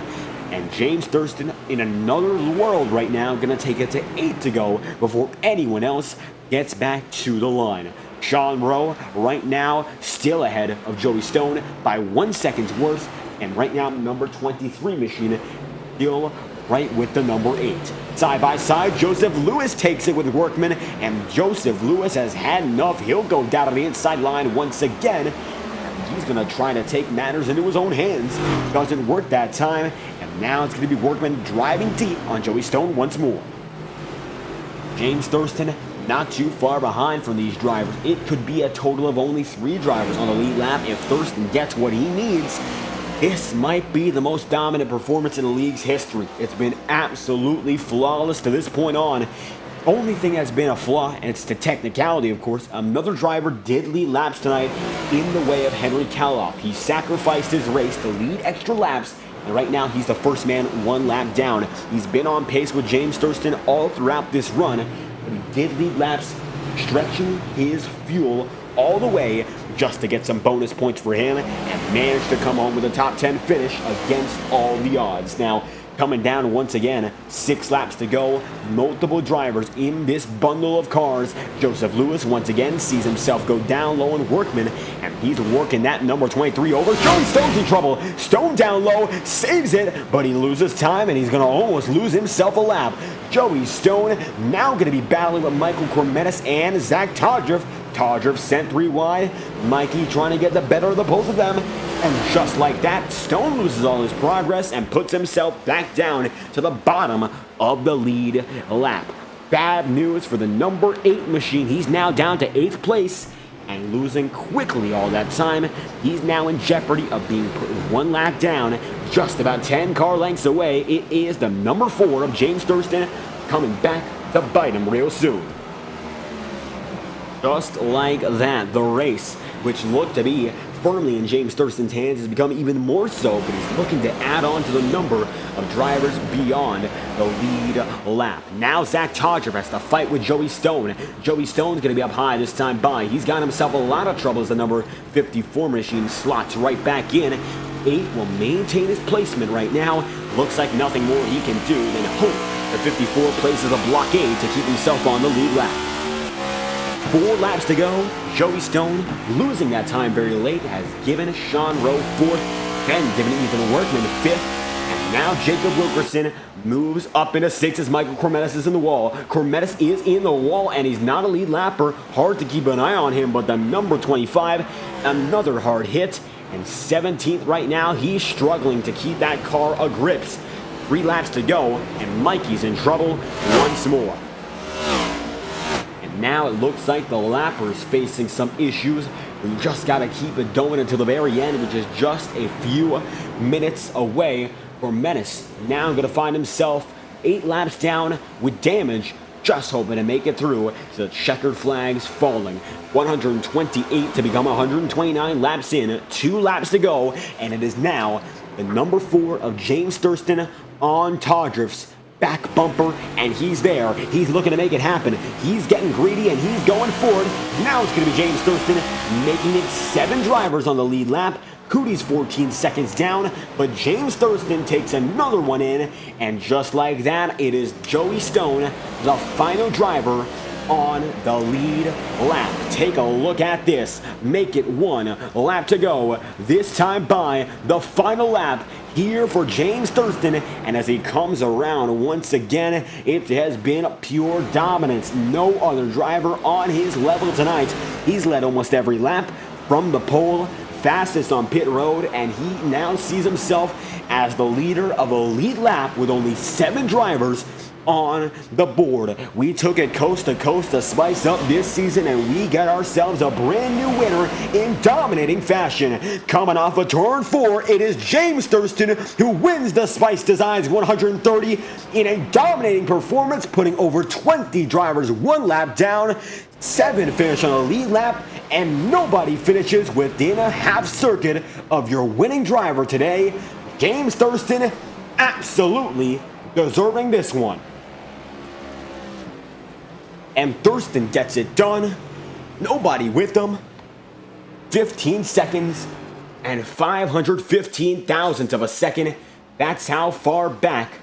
And James Thurston in another world right now, going to take it to 8 to go before anyone else gets back to the line. Sean Rowe right now still ahead of Joey Stone by 1 second's worth. And right now, number 23 machine still right with the number 8. Side by side, Joseph Lewis takes it with Workman. And Joseph Lewis has had enough. He'll go down to the inside line once again. He's going to try to take matters into his own hands. Doesn't work that time. And now it's going to be Workman driving deep on Joey Stone once more. James Thurston not too far behind from these drivers. It could be a total of only 3 drivers on the lead lap if Thurston gets what he needs. This might be the most dominant performance in the league's history. It's been absolutely flawless to this point on. Only thing that's been a flaw, and it's the technicality, of course, another driver did lead laps tonight in the way of Henry Kaloff. He sacrificed his race to lead extra laps, and right now he's the first man 1 lap down. He's been on pace with James Thurston all throughout this run, but he did lead laps, stretching his fuel all the way just to get some bonus points for him, and managed to come home with a top 10 finish against all the odds. Now, coming down once again, 6 laps to go, multiple drivers in this bundle of cars. Joseph Lewis once again sees himself go down low in Workman, and he's working that number 23 over. Joey Stone's in trouble. Stone down low, saves it, but he loses time, and he's going to almost lose himself a lap. Joey Stone now going to be battling with Michael Cormetis and Zach Todriff. Todriff sent 3 wide. Mikey trying to get the better of the both of them. And just like that, Stone loses all his progress and puts himself back down to the bottom of the lead lap. Bad news for the number 8 machine. He's now down to 8th place and losing quickly all that time. He's now in jeopardy of being put 1 lap down, just about 10 car lengths away. It is the number 4 of James Thurston coming back to bite him real soon. Just like that, the race, which looked to be firmly in James Thurston's hands, has become even more so, but he's looking to add on to the number of drivers beyond the lead lap. Now Zach Todriff has to fight with Joey Stone. Joey Stone's going to be up high this time by. He's got himself a lot of trouble as the number 54 machine slots right back in. 8 will maintain his placement right now. Looks like nothing more he can do than hope the 54 places a blockade to keep himself on the lead lap. 4 laps to go. Joey Stone, losing that time very late, has given Sean Rowe 4th, then given Ethan Workman 5th, and now Jacob Wilkerson moves up into 6th as Michael Cormetis is in the wall. Cormetis is in the wall, and he's not a lead lapper. Hard to keep an eye on him, but the number 25, another hard hit, and 17th right now. He's struggling to keep that car a grips. 3 laps to go, and Mikey's in trouble once more. Now it looks like the lapper's facing some issues. We just got to keep it going until the very end, which is just a few minutes away. Cormetis now going to find himself 8 laps down with damage, just hoping to make it through. The checkered flags falling. 128 to become 129 laps in, 2 laps to go, and it is now the number 4 of James Thurston on Todriff's back bumper, and he's there. He's looking to make it happen. He's getting greedy, and he's going forward. Now it's going to be James Thurston making it 7 drivers on the lead lap. Cootie's 14 seconds down, but James Thurston takes another one in, and just like that, it is Joey Stone, the final driver on the lead lap. Take a look at this. Make it 1 lap to go. This time by the final lap here for James Thurston, and as he comes around once again, it has been pure dominance. No other driver on his level tonight. He's led almost every lap from the pole, fastest on pit road, and he now sees himself as the leader of a lead lap with only 7 drivers on the board. We took it coast to coast to spice up this season, and we got ourselves a brand new winner in dominating fashion. Coming off of turn 4, it is James Thurston who wins the Spice Designs 130 in a dominating performance, putting over 20 drivers 1 lap down. 7 finish on a lead lap, and nobody finishes within a half circuit of your winning driver today. James Thurston absolutely deserving this one. And Thurston gets it done. Nobody with him. 15 seconds and 515 thousandths of a second That's how far back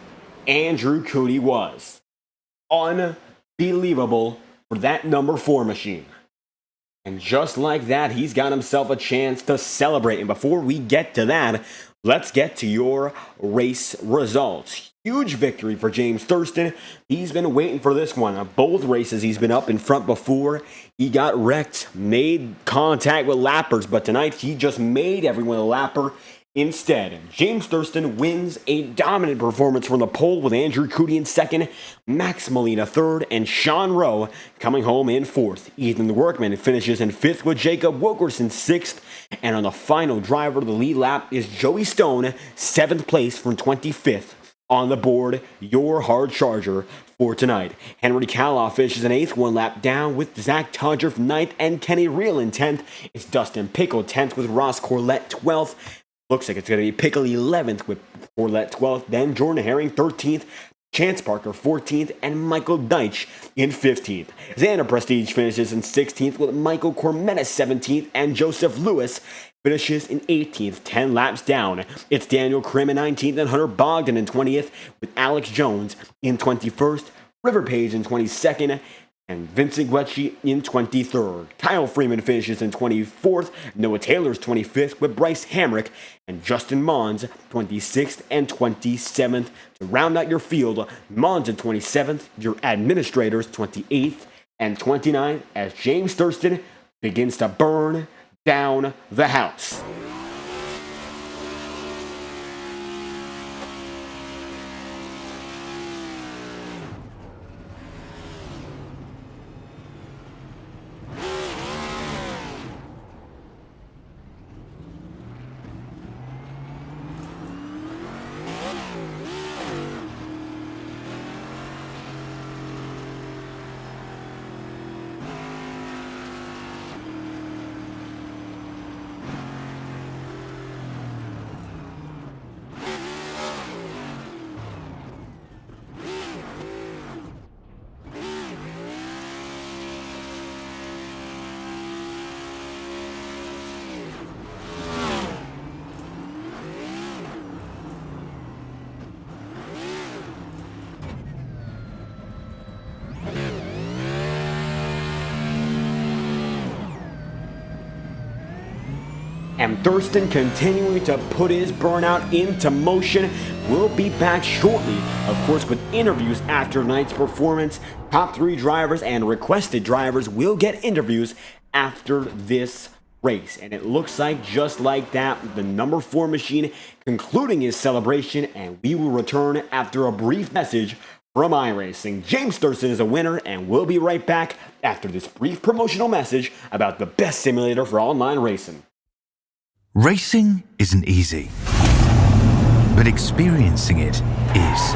Andrew Cootie was. Unbelievable for that number 4 machine. And just like that, he's got himself a chance to celebrate. And before we get to that, let's get to your race results. Huge victory for James Thurston. He's been waiting for this one. Both races he's been up in front before. He got wrecked, made contact with lappers, but tonight he just made everyone a lapper instead. James Thurston wins a dominant performance from the pole with Andrew Cootie in second, Max Molina third, and Sean Rowe coming home in fourth. Ethan the Workman finishes in fifth with Jacob Wilkerson sixth, and on the final driver of the lead lap is Joey Stone, seventh place from 25th. On the board, your hard charger for tonight. Henry Caloff finishes an eighth, one lap down with Zach Todger from ninth and Kenny Reel in 10th. It's Dustin Pickle 10th with Ross Corlett 12th. Looks like it's going to be Pickle 11th with Corlett 12th. Then Jordan Herring 13th, Chance Parker 14th, and Michael Deitch in 15th. Xander Prestige finishes in 16th with Michael Cormetis 17th, and Joseph Lewis finishes in 18th, 10 laps down. It's Daniel Krim in 19th and Hunter Bogdan in 20th with Alex Jones in 21st, River Page in 22nd, and Vincent Guecci in 23rd. Kyle Freeman finishes in 24th, Noah Taylor's 25th with Bryce Hamrick, and Justin Mons 26th and 27th. To round out your field, Mons in 27th, your administrators 28th and 29th, as James Thurston begins to burn down the house. And Thurston continuing to put his burnout into motion. We'll be back shortly, of course, with interviews after tonight's performance. Top 3 drivers and requested drivers will get interviews after this race. And it looks like just like that, the number 4 machine concluding his celebration, and we will return after a brief message from iRacing. James Thurston is a winner, and we'll be right back after this brief promotional message about the best simulator for online racing. Racing isn't easy, but experiencing it is.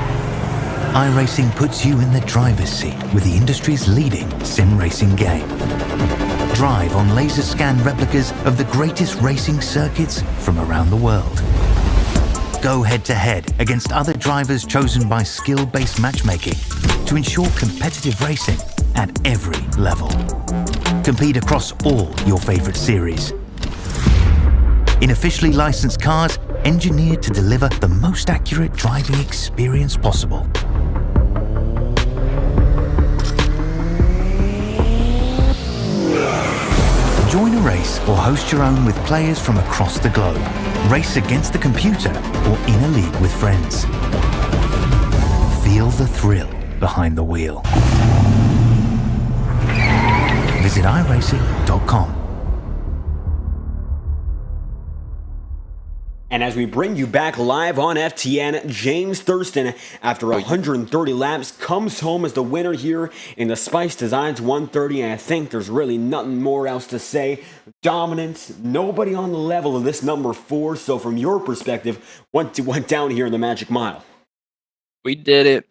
iRacing puts you in the driver's seat with the industry's leading sim racing game. Drive on laser scan replicas of the greatest racing circuits from around the world. Go head-to-head against other drivers chosen by skill-based matchmaking to ensure competitive racing at every level. Compete across all your favorite series. In officially licensed cars, engineered to deliver the most accurate driving experience possible. Join a race or host your own with players from across the globe. Race against the computer or in a league with friends. Feel the thrill behind the wheel. Visit iRacing.com. And as we bring you back live on FTN, James Thurston, after 130 laps, comes home as the winner here in the Spice Designs 130, and I think there's really nothing more else to say. Dominance, nobody on the level of this number 4, so from your perspective, what went down here in the Magic Mile? We did it.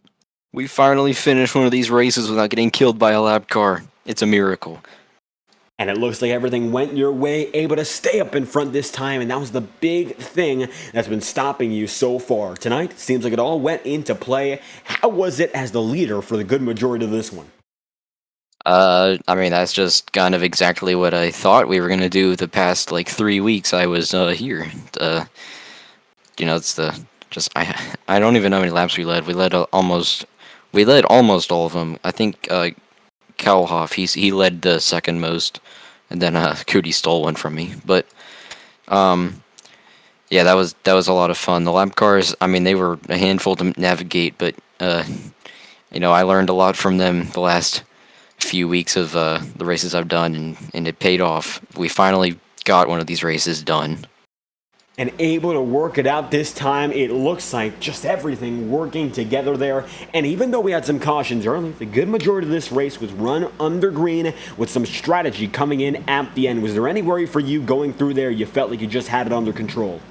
We finally finished one of these races without getting killed by a lap car. It's a miracle. And it looks like everything went your way, able to stay up in front this time, and that was the big thing that's been stopping you so far. Tonight, seems like it all went into play. How was it as the leader for the good majority of this one? I mean, that's just kind of exactly what I thought we were going to do the past, 3 weeks I was here. It's the just I don't even know how many laps we led. We led almost all of them. I think Kalhoff, he led the second most, and then Cootie stole one from me. But yeah, that was a lot of fun. The lap cars, I mean, they were a handful to navigate, but you know, I learned a lot from them the last few weeks of the races I've done, and it paid off. We finally got one of these races done. And able to work it out this time. It looks like just everything working together there. And even though we had some cautions early, the good majority of this race was run under green with some strategy coming in at the end. Was there any worry for you going through there? You felt like you just had it under control?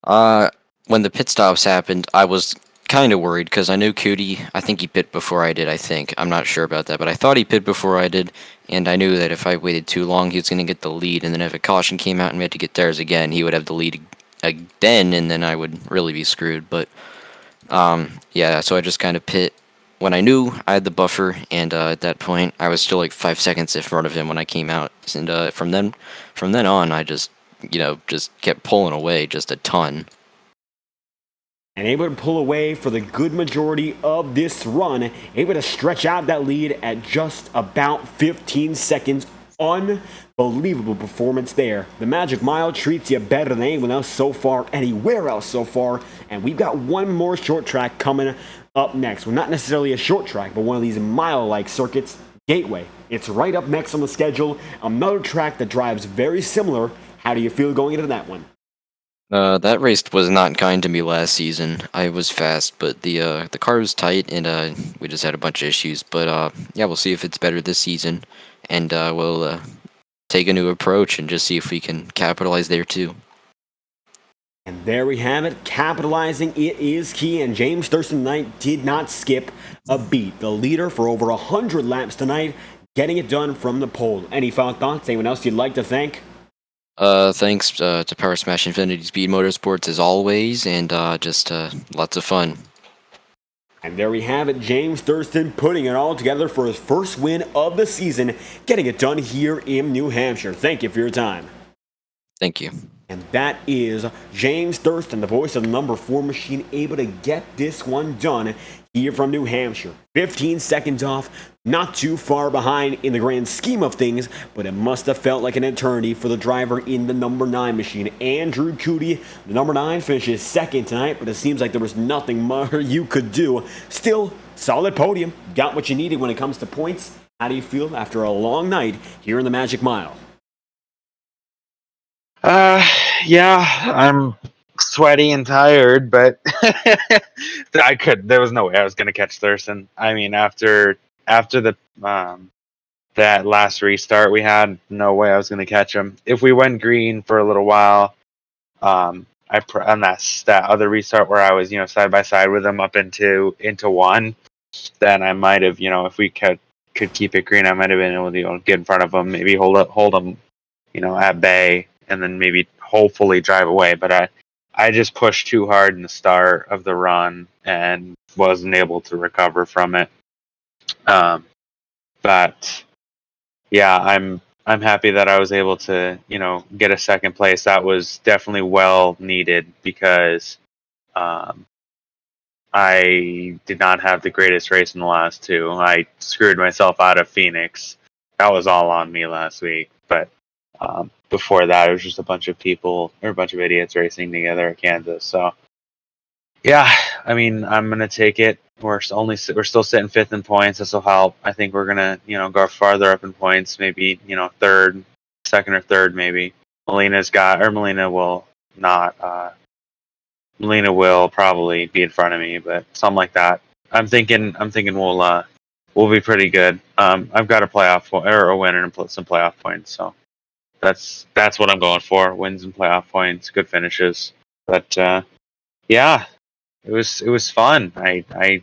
When the pit stops happened, I was kind of worried because I knew Cootie, I think he pit before I did, I'm not sure about that, but I thought he pit before I did, and I knew that if I waited too long, he was going to get the lead, and then if a caution came out and we had to get theirs again, he would have the lead again, and then I would really be screwed. But yeah, so I just kind of pit when I knew I had the buffer, and at that point, I was still like 5 seconds in front of him when I came out, and from then on, I just kept pulling away just a ton. And able to pull away for the good majority of this run, able to stretch out that lead at just about 15 seconds. Unbelievable performance there. The Magic Mile treats you better than anyone else so far, anywhere else so far, and we've got one more short track coming up next. Well, not necessarily a short track, but one of these mile-like circuits, Gateway. It's right up next on the schedule, another track that drives very similar. How do you feel going into that one? That race was not kind to me last season. I was fast, but the car was tight, and we just had a bunch of issues. But yeah, we'll see if it's better this season, and we'll take a new approach and just see if we can capitalize there too. And there we have it. Capitalizing, it is key, and James Thurston tonight did not skip a beat. The leader for over 100 laps tonight, getting it done from the pole. Any final thoughts? Anyone else you'd like to thank? Thanks to Power Smash Infinity Speed Motorsports as always, and just lots of fun. And there we have it, James Thurston putting it all together for his first win of the season, getting it done here in New Hampshire. Thank you for your time. Thank you. And that is James Thurston, the voice of the number 4 machine, able to get this one done here from New Hampshire. 15 seconds off, not too far behind in the grand scheme of things, but it must have felt like an eternity for the driver in the number 9 machine. Andrew Cootie, the number 9, finishes second tonight, but it seems like there was nothing more you could do. Still, solid podium. Got what you needed when it comes to points. How do you feel after a long night here in the Magic Mile? Yeah, I'm sweaty and tired, but there was no way I was going to catch Thurston. I mean, after the that last restart we had, no way I was going to catch him. If we went green for a little while, on that other restart where I was, side by side with him up into one, then I might have, if we could keep it green, I might have been able to, get in front of him, maybe hold him, at bay, and then maybe hopefully drive away. But I just pushed too hard in the start of the run and wasn't able to recover from it. But yeah, I'm happy that I was able to, get a second place. That was definitely well needed because I did not have the greatest race in the last two. I screwed myself out of Phoenix. That was all on me last week. But before that, it was just a bunch of idiots racing together at Kansas. So, yeah, I mean, I'm gonna take it. We're still sitting 5th in points. This will help. I think we're gonna, go farther up in points. Maybe, second or third, maybe. Melina will not. Melina will probably be in front of me, but something like that. I'm thinking we'll be pretty good. I've got a playoff or a win and some playoff points, so. That's what I'm going for. Wins and playoff points, good finishes. But yeah, it was fun. I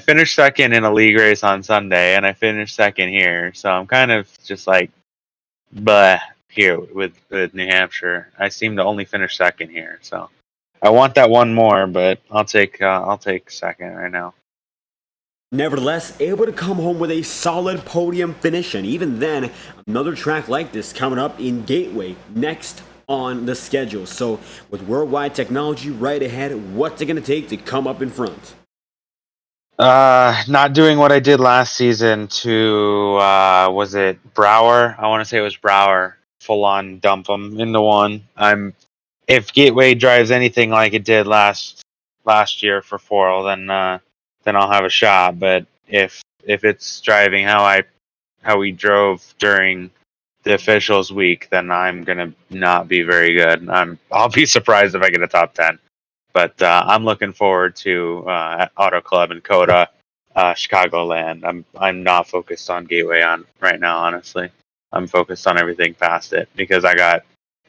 finished second in a league race on Sunday, and I finished second here. So I'm kind of just like, bleh, here with New Hampshire. I seem to only finish second here, so I want that one more, but I'll take second right now. Nevertheless, able to come home with a solid podium finish, and even then, another track like this coming up in Gateway next on the schedule. So with worldwide technology right ahead, what's it going to take to come up in front? Not doing what I did last season to was it Brower? I want to say it was Brower. Full on dump them into one. If Gateway drives anything like it did last year for FORL, then I'll have a shot. But if it's driving how we drove during the officials week, then I'm gonna not be very good. I'll be surprised if I get a top 10. But I'm looking forward to Auto Club and Coda, Chicagoland. I'm not focused on Gateway on right now, honestly. I'm focused on everything past it because I got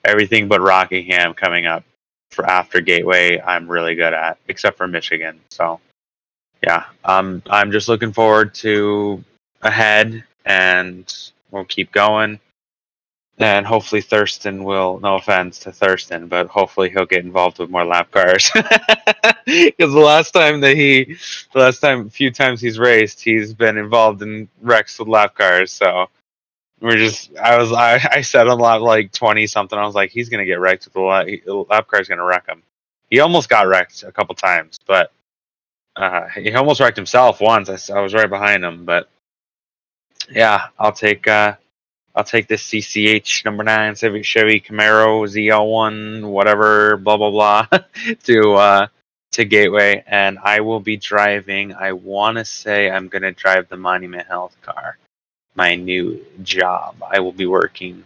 everything but Rockingham coming up for after Gateway. I'm really good at, except for Michigan. So yeah, I'm just looking forward to ahead, and we'll keep going. And hopefully Thurston will, no offense to Thurston, but hopefully he'll get involved with more lap cars. Because a few times he's raced, he's been involved in wrecks with lap cars. So I said on lap like 20 something, I was like, he's going to get wrecked with the lap car's going to wreck him. He almost got wrecked a couple times, but he almost wrecked himself once. I was right behind him, but yeah, I'll take this CCH number 9 Chevy Camaro ZL1 whatever blah blah blah to Gateway, and I will be driving. I want to say I'm gonna drive the Monument Health car, my new job. I will be working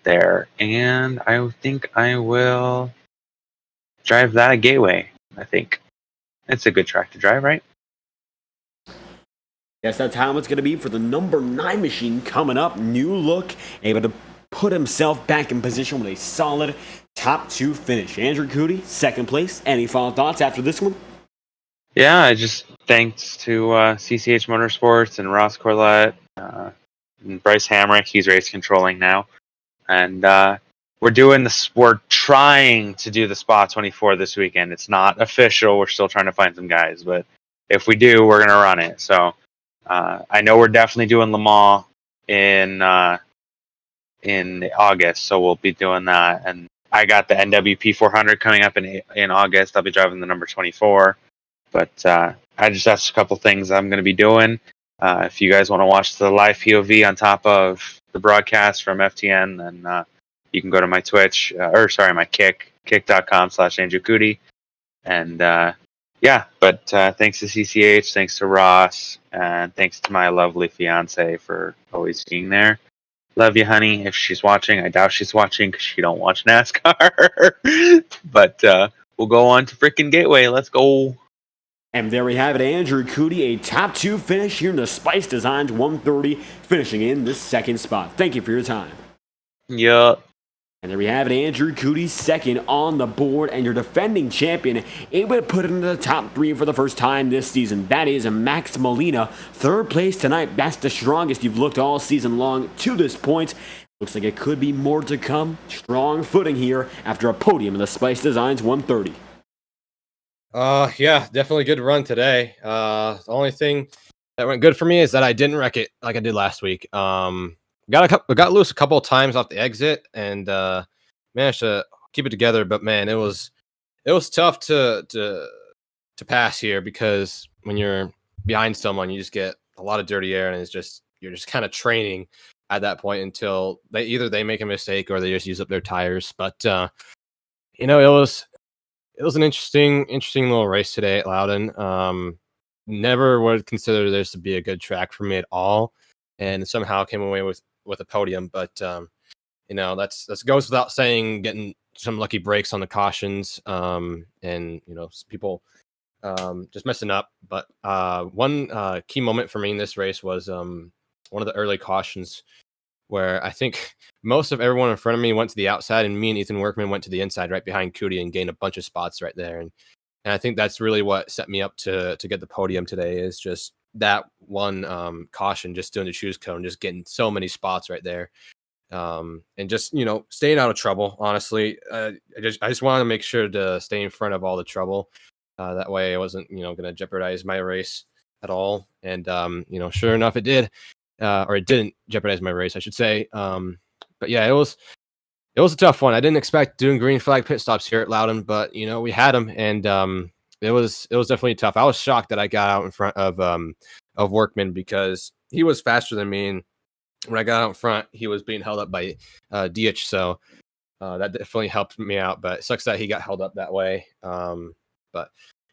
there, and I think I will drive that at Gateway. I think it's a good track to drive, right? Yes, that's how it's going to be for the number 9 machine coming up. New look, able to put himself back in position with a solid top 2 finish. Andrew Cootie, second place. Any final thoughts after this one? Yeah, I just thanks to CCH Motorsports and Ross Corlett, and Bryce Hamrick. He's race controlling now, and we're doing this. We're trying to do the Spa 24 this weekend. It's not official. We're still trying to find some guys, but if we do, we're gonna run it. So. I know we're definitely doing Le Mans in August, so we'll be doing that. And I got the NWP 400 coming up in August. I'll be driving the number 24. But I just asked a couple things I'm going to be doing. If you guys want to watch the live POV on top of the broadcast from FTN, then you can go to my Twitch, my kick.com/Andrew Cootie. And yeah, but thanks to CCH, thanks to Ross, and thanks to my lovely fiance for always being there. Love you, honey. If she's watching, I doubt she's watching because she don't watch NASCAR. But we'll go on to freaking Gateway. Let's go. And there we have it, Andrew Cootie, a top 2 finish here in the Spice Designs 130, finishing in the second spot. Thank you for your time. Yup. And there we have it, Andrew Cootie, second on the board, and your defending champion, able to put it into the top 3 for the first time this season. That is Max Molina, third place tonight. That's the strongest you've looked all season long to this point. Looks like it could be more to come. Strong footing here after a podium in the Spice Designs 130. Yeah, definitely good run today. The only thing that went good for me is that I didn't wreck it like I did last week. Got loose a couple of times off the exit and managed to keep it together. But man, it was tough to pass here because when you're behind someone, you just get a lot of dirty air, and you're just kind of training at that point until they make a mistake or they just use up their tires. But it was an interesting little race today at Loudon. Never would consider this to be a good track for me at all, and somehow came away with a podium. But that's goes without saying, getting some lucky breaks on the cautions, and people just messing up. But one key moment for me in this race was one of the early cautions where I think most of everyone in front of me went to the outside, and me and Ethan Workman went to the inside right behind Cootie and gained a bunch of spots right there. And I think that's really what set me up to get the podium today, is just that one caution, just doing the choose cone, just getting so many spots right there. And just, staying out of trouble, honestly. I just wanted to make sure to stay in front of all the trouble. That way I wasn't, going to jeopardize my race at all. And, sure enough, it did. Or it didn't jeopardize my race, I should say. But yeah, it was It was a tough one. I didn't expect doing green flag pit stops here at Loudon, but we had them, and it was definitely tough. I was shocked that I got out in front of Workman because he was faster than me, and when I got out in front, he was being held up by DH, so that definitely helped me out. But it sucks that he got held up that way. But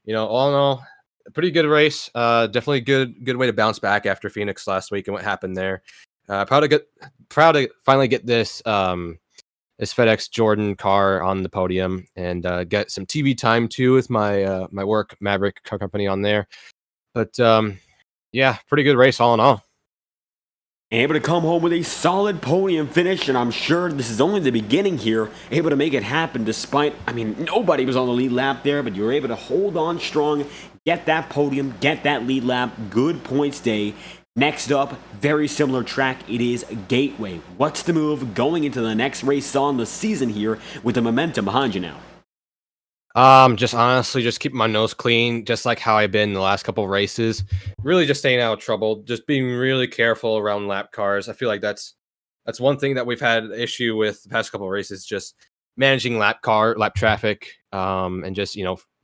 all in all, a pretty good race. Definitely good way to bounce back after Phoenix last week and what happened there. Proud to finally get this FedEx Jordan car on the podium and get some TV time too with my my work Maverick car company on there. But yeah, pretty good race all in all. Able to come home with a solid podium finish, and I'm sure this is only the beginning here. Able to make it happen despite, nobody was on the lead lap there, but you were able to hold on strong, get that podium, get that lead lap. Good points day. Next up, very similar track. It is Gateway. What's the move going into the next race on the season here with the momentum behind you now? Just honestly, just keeping my nose clean, just like how I've been in the last couple of races. Really, just staying out of trouble. Just being really careful around lap cars. I feel like that's one thing that we've had an issue with the past couple of races. Just managing lap traffic, and just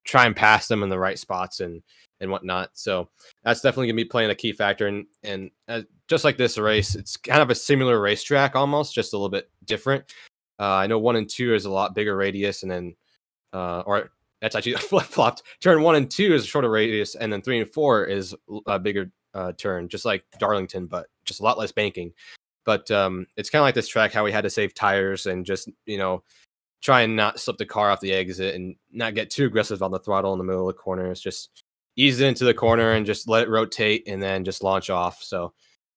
try and pass them in the right spots and whatnot. So that's definitely gonna be playing a key factor. And just like this race, it's kind of a similar racetrack almost, just a little bit different. I know 1 and 2 is a lot bigger radius, and then or that's actually flip-flopped. Turn 1 and 2 is a shorter radius, and then 3 and 4 is a bigger turn, just like Darlington, but just a lot less banking. But it's kind of like this track, how we had to save tires and just try and not slip the car off the exit and not get too aggressive on the throttle in the middle of the corner. It's just ease it into the corner and just let it rotate and then just launch off. So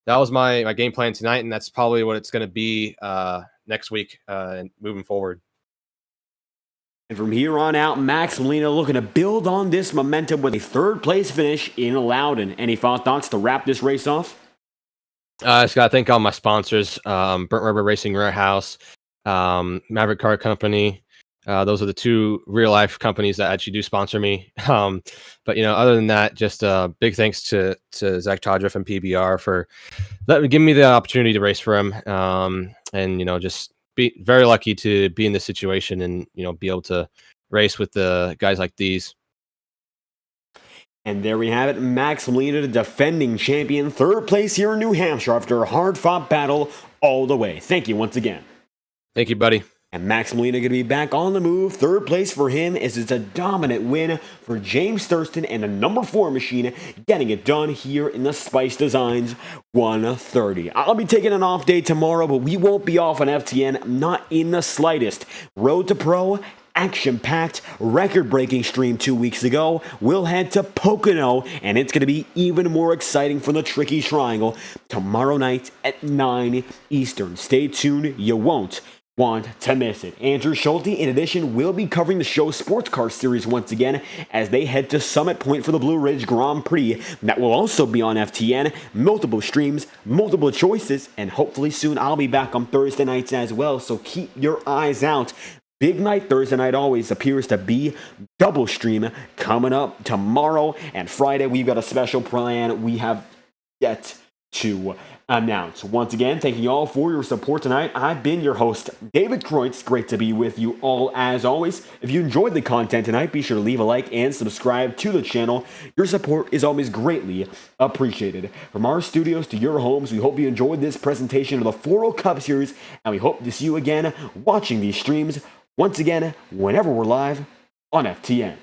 that was my game plan tonight, and that's probably what it's going to be next week and moving forward. And from here on out, Max Molina looking to build on this momentum with a third-place finish in Loudon. Any final thoughts to wrap this race off? I just got to thank all my sponsors, Burnt Rubber Racing Warehouse, Maverick Car Company. Those are the 2 real-life companies that actually do sponsor me. But, other than that, just big thanks to Zach Todriff and PBR for giving me the opportunity to race for him. And, just be very lucky to be in this situation and be able to race with the guys like these. And there we have it, Max Molina, the defending champion, third place here in New Hampshire after a hard-fought battle all the way. Thank you once again. Thank you, buddy. And Max Molina going to be back on the move. Third place for him as it's a dominant win for James Thurston and the number 4 machine getting it done here in the Spice Designs 130. I'll be taking an off day tomorrow, but we won't be off on FTN, not in the slightest. Road to Pro, action-packed, record-breaking stream 2 weeks ago. We'll head to Pocono, and it's going to be even more exciting for the Tricky Triangle tomorrow night at 9 Eastern. Stay tuned. You won't want to miss it. Andrew Schulte, in addition, will be covering the show Sports Car Series once again as they head to Summit Point for the Blue Ridge Grand Prix. That will also be on FTN. Multiple streams, multiple choices, and hopefully soon I'll be back on Thursday nights as well, so keep your eyes out. Big night Thursday night always appears to be double stream coming up tomorrow, and Friday we've got a special plan we have yet to announce. Once again, thank you all for your support tonight. I've been your host, David Kreutz. Great to be with you all as always. If you enjoyed the content tonight, be sure to leave a like and subscribe to the channel. Your support is always greatly appreciated. From our studios to your homes, we hope you enjoyed this presentation of the FORL Cup Series, and we hope to see you again watching these streams once again whenever we're live on FTN.